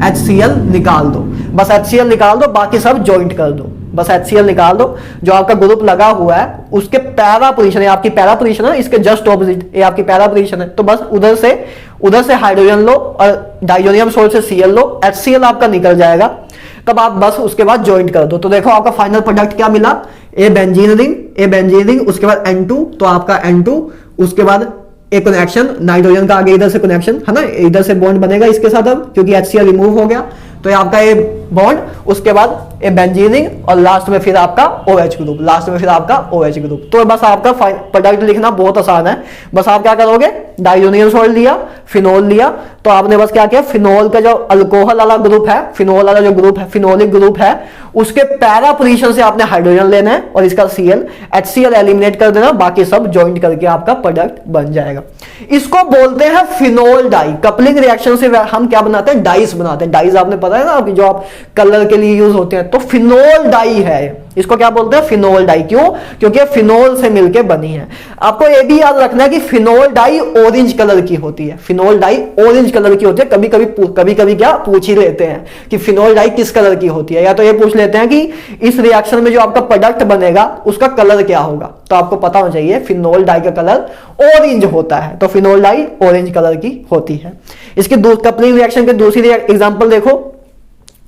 HCl निकाल दो, बस HCl निकाल दो, बाकी सब ज्वाइंट कर दो, बस HCl निकाल दो। जो आपका ग्रुप लगा हुआ है उसके पैरा पोजीशन है, आपकी पैरा पोजीशन है, इसके जस्ट ऑपोजिट ये आपकी पैरा पोजीशन है, तो बस उधर से हाइड्रोजन लो और डाइजोनियम सोल्ट से Cl लो, HCl आपका निकल जाएगा, तब आप बस उसके बाद ज्वाइंट कर दो। तो देखो आपका फाइनल प्रोडक्ट क्या मिला, ए बेंजीन रिंग, उसके बाद N2, तो आपका N2, उसके बाद एक कनेक्शन नाइट्रोजन का आगे इधर से कनेक्शन है ना, इधर से बॉन्ड बनेगा इसके साथ अब, क्योंकि HCl रिमूव हो गया, तो ये आपका ये बॉन्ड, उसके बाद ये बेंजीन रिंग और लास्ट में फिर आपका OH ग्रुप, लास्ट में फिर आपका OH ग्रुप। तो बस आपका प्रोडक्ट लिखना बहुत आसान है। बस आप क्या करोगे, डाइजोनियम सोल्ट लिया, फिनोल लिया, तो आपने बस क्या किया, फिनोल का जो अल्कोहल वाला ग्रुप है, फिनोल वाला जो ग्रुप है, फिनोलिक ग्रुप है, उसके पैरा पोजीशन से आपने हाइड्रोजन लेना है और इसका Cl, HCl एलिमिनेट कर देना, बाकी सब ज्वाइंट करके आपका प्रोडक्ट बन जाएगा। इसको बोलते हैं फिनोल डाई। कपलिंग रिएक्शन से हम क्या बनाते हैं, डाइस बनाते हैं। डाइस आपने पता है ना, जो आप कलर के लिए यूज होते हैं, तो फिनोल डाई है, इसको क्या बोलते हैं, फिनोल डाई। क्यों, क्योंकि फिनोल से मिलके बनी है। आपको ये भी याद रखना है कि फिनोल डाई ऑरेंज कलर की होती है, फिनोल डाई ऑरेंज कलर की होती है। कभी कभी क्या पूछ ही लेते हैं कि फिनोल डाई किस कलर की होती है, या तो ये पूछ लेते हैं कि इस रिएक्शन में जो आपका प्रोडक्ट बनेगा उसका कलर क्या होगा, तो आपको पता होना चाहिए फिनोल डाई का कलर ऑरेंज होता है, तो फिनोल डाई ऑरेंज कलर की होती है। इसकी कपलिंग रिएक्शन के दूसरी एग्जांपल देखो,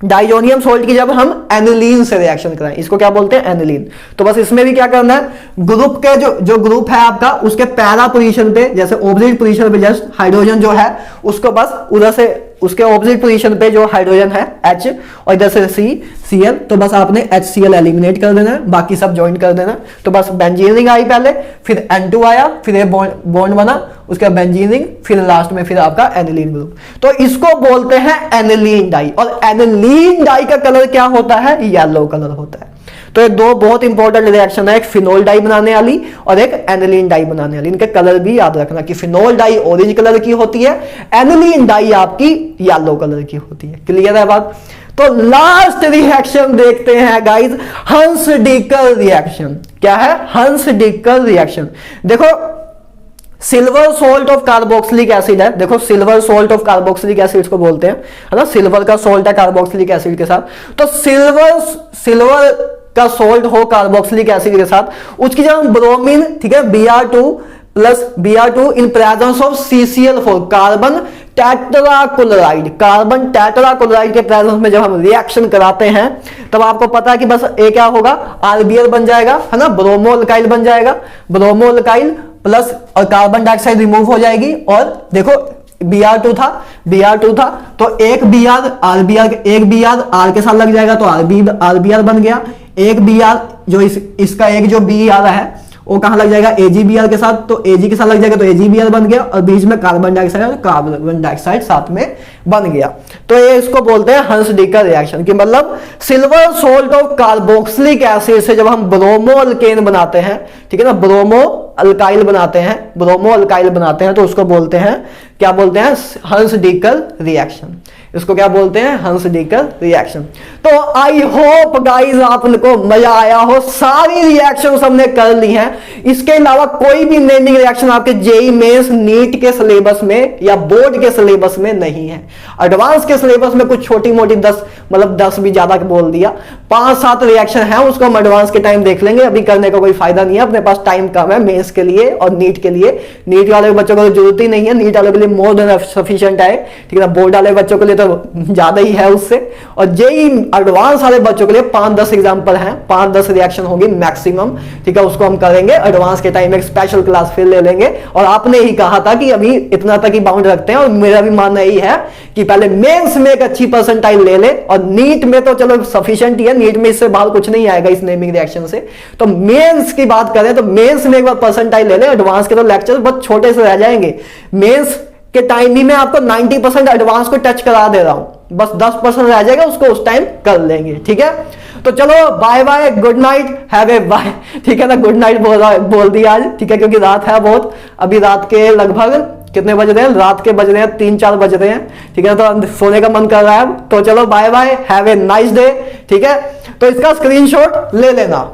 डाइजोनियम सोल्ट की जब हम एनिलीन से रिएक्शन कराएं, इसको क्या बोलते हैं, एनिलीन। तो बस इसमें भी क्या करना है, ग्रुप के जो ग्रुप है आपका, उसके पैरा पोजीशन पे, जैसे ऑपोजिट पोजीशन पे जस्ट हाइड्रोजन जो है उसको बस उधर से उसके ऑपोजिट पोजीशन पे जो हाइड्रोजन है H और इधर से Cl, तो बस आपने HCl एलिमिनेट कर देना है, बाकी सब ज्वाइन कर देना। तो बस बेंजीन रिंग आई पहले, फिर N2 आया, फिर ये बॉन्ड बना, उसके बाद बेंजीन रिंग, फिर लास्ट में फिर आपका एनिलीन ग्रुप। तो इसको बोलते हैं एनिलीन डाई, और एनिलीन डाई का कलर क्या होता है? येलो कलर होता है। तो ये दो बहुत इंपॉर्टेंट रिएक्शन है, एक फिनोल डाई बनाने वाली और एक एनिलीन डाई बनाने वाली। इनके कलर भी याद रखना कि फिनोल डाई ऑरेंज कलर की होती है, एनिलीन डाई आपकी येलो कलर की होती है। क्लियर है बात? तो लास्ट रिएक्शन देखते हैं गाइस, हंस-डीकर रिएक्शन। क्या है? हंस-डीकर रिएक्शन। देखो silver salt of carboxylic acid है, देखो silver salt of carboxylic acid को बोलते हैं, है ना, सिल्वर का सोल्ट है कार्बोक्सिलिक एसिड के साथ। तो सिल्वर का सोल्ट हो कार्बोक्सिलिक एसिड के साथ, उसकी जब हम ब्रोमीन, ठीक है, Br2 plus Br2 in presence of CCl4 carbon tetrachloride, carbon tetrachloride के प्रेजेंस में जब हम रिएक्शन कराते हैं, तब आपको पता है कि बस ये क्या होगा? RBl बन जाएगा, है ना, ब्रोमो अल्काइल बन जाएगा, ब्रोमो अल्काइल प्लस और कार्बन डाइऑक्साइड रिमूव हो जाएगी। और देखो Br2 था, तो एक Br R के साथ लग जाएगा, तो RBr बन गया। एक Br जो इसका एक जो Br है वो कहां लग जाएगा? AgBr के साथ, तो Ag के साथ लग जाएगा, तो AgBr बन गया, और बीच में कार्बन डाइऑक्साइड और कार्बन डाइऑक्साइड साथ में बन गया। तो ये इसको बोलते हैं हंस-डीकर रिएक्शन, कि मतलब silver salt of carboxylic acid से जब हम ब्रोमो अल्केन बनाते हैं, ठीक है ना, ब्रोमो अल्काइल बनाते हैं, तो उसको बोलते हैं, क्या बोलते हैं? हंस-डीकर रिएक्शन। इसको क्या बोलते हैं? हंस-डीकर रिएक्शन। तो आई होप गाइस आप लोगों को मजा आया हो, सारी रिएक्शन हमने कर ली हैं। इसके अलावा कोई भी नेमिंग रिएक्शन आपके जेईई मेंस, नीट के सिलेबस में या बोर्ड के सिलेबस में नहीं है। एडवांस के सिलेबस में कुछ छोटी मोटी 10 भी ज्यादा बोल दिया, 5-7 रिएक्शन है, उसको हम एडवांस के टाइम देख लेंगे, अभी करने का कोई फायदा नहीं है, अपने पास टाइम कम है मेंस के लिए और नीट के लिए। नीट वाले बच्चों को जरूरत ही नहीं है, नीट वाले के लिए मोर देन सफिशिएंट है, ठीक है ना, बोर्ड वाले बच्चों के लिए तो ज्यादा ही है उससे। और जेईई एडवांस वाले बच्चों के लिए 5-10 एग्जांपल हैं, 5-10 रिएक्शन होंगी मैक्सिमम, ठीक है, उसको हम करेंगे एडवांस के टाइम, एक स्पेशल क्लास फिर ले लेंगे। और आपने ही कहा था कि अभी इतना तक ही बाउंड रखते हैं, और मेरा भी मानना यही है कि पहले मेंस में एक अच्छी परसेंटाइल ले ले, और नीट में तो चलो सफिशिएंट ही है, नीट में इससे बाहर कुछ नहीं आएगा इस नेमिंग रिएक्शन से। तो मेंस की बात करें तो मेंस में एक बार परसेंटाइल ले ले, एडवांस के तो लेक्चर बहुत छोटे से रह जाएंगे। मेंस के टाइम भी मैं आपको 90% एडवांस को टच करा दे रहा हूं, बस 10% रह जाएगा, उसको उस टाइम कर लेंगे, ठीक है। तो चलो bye bye, good night, have a bye, ठीक है ना, गुड नाइट बोल दिया आज, ठीक है, क्योंकि रात है बहुत, अभी रात के लगभग कितने बज रहे हैं? रात के बज रहे हैं 3-4 बज रहे हैं, ठीक है, तो सोने का मन कर रहा है। तो चलो bye bye, have a nice day, ठीक है। तो इसका स्क्रीनशॉट ले लेना।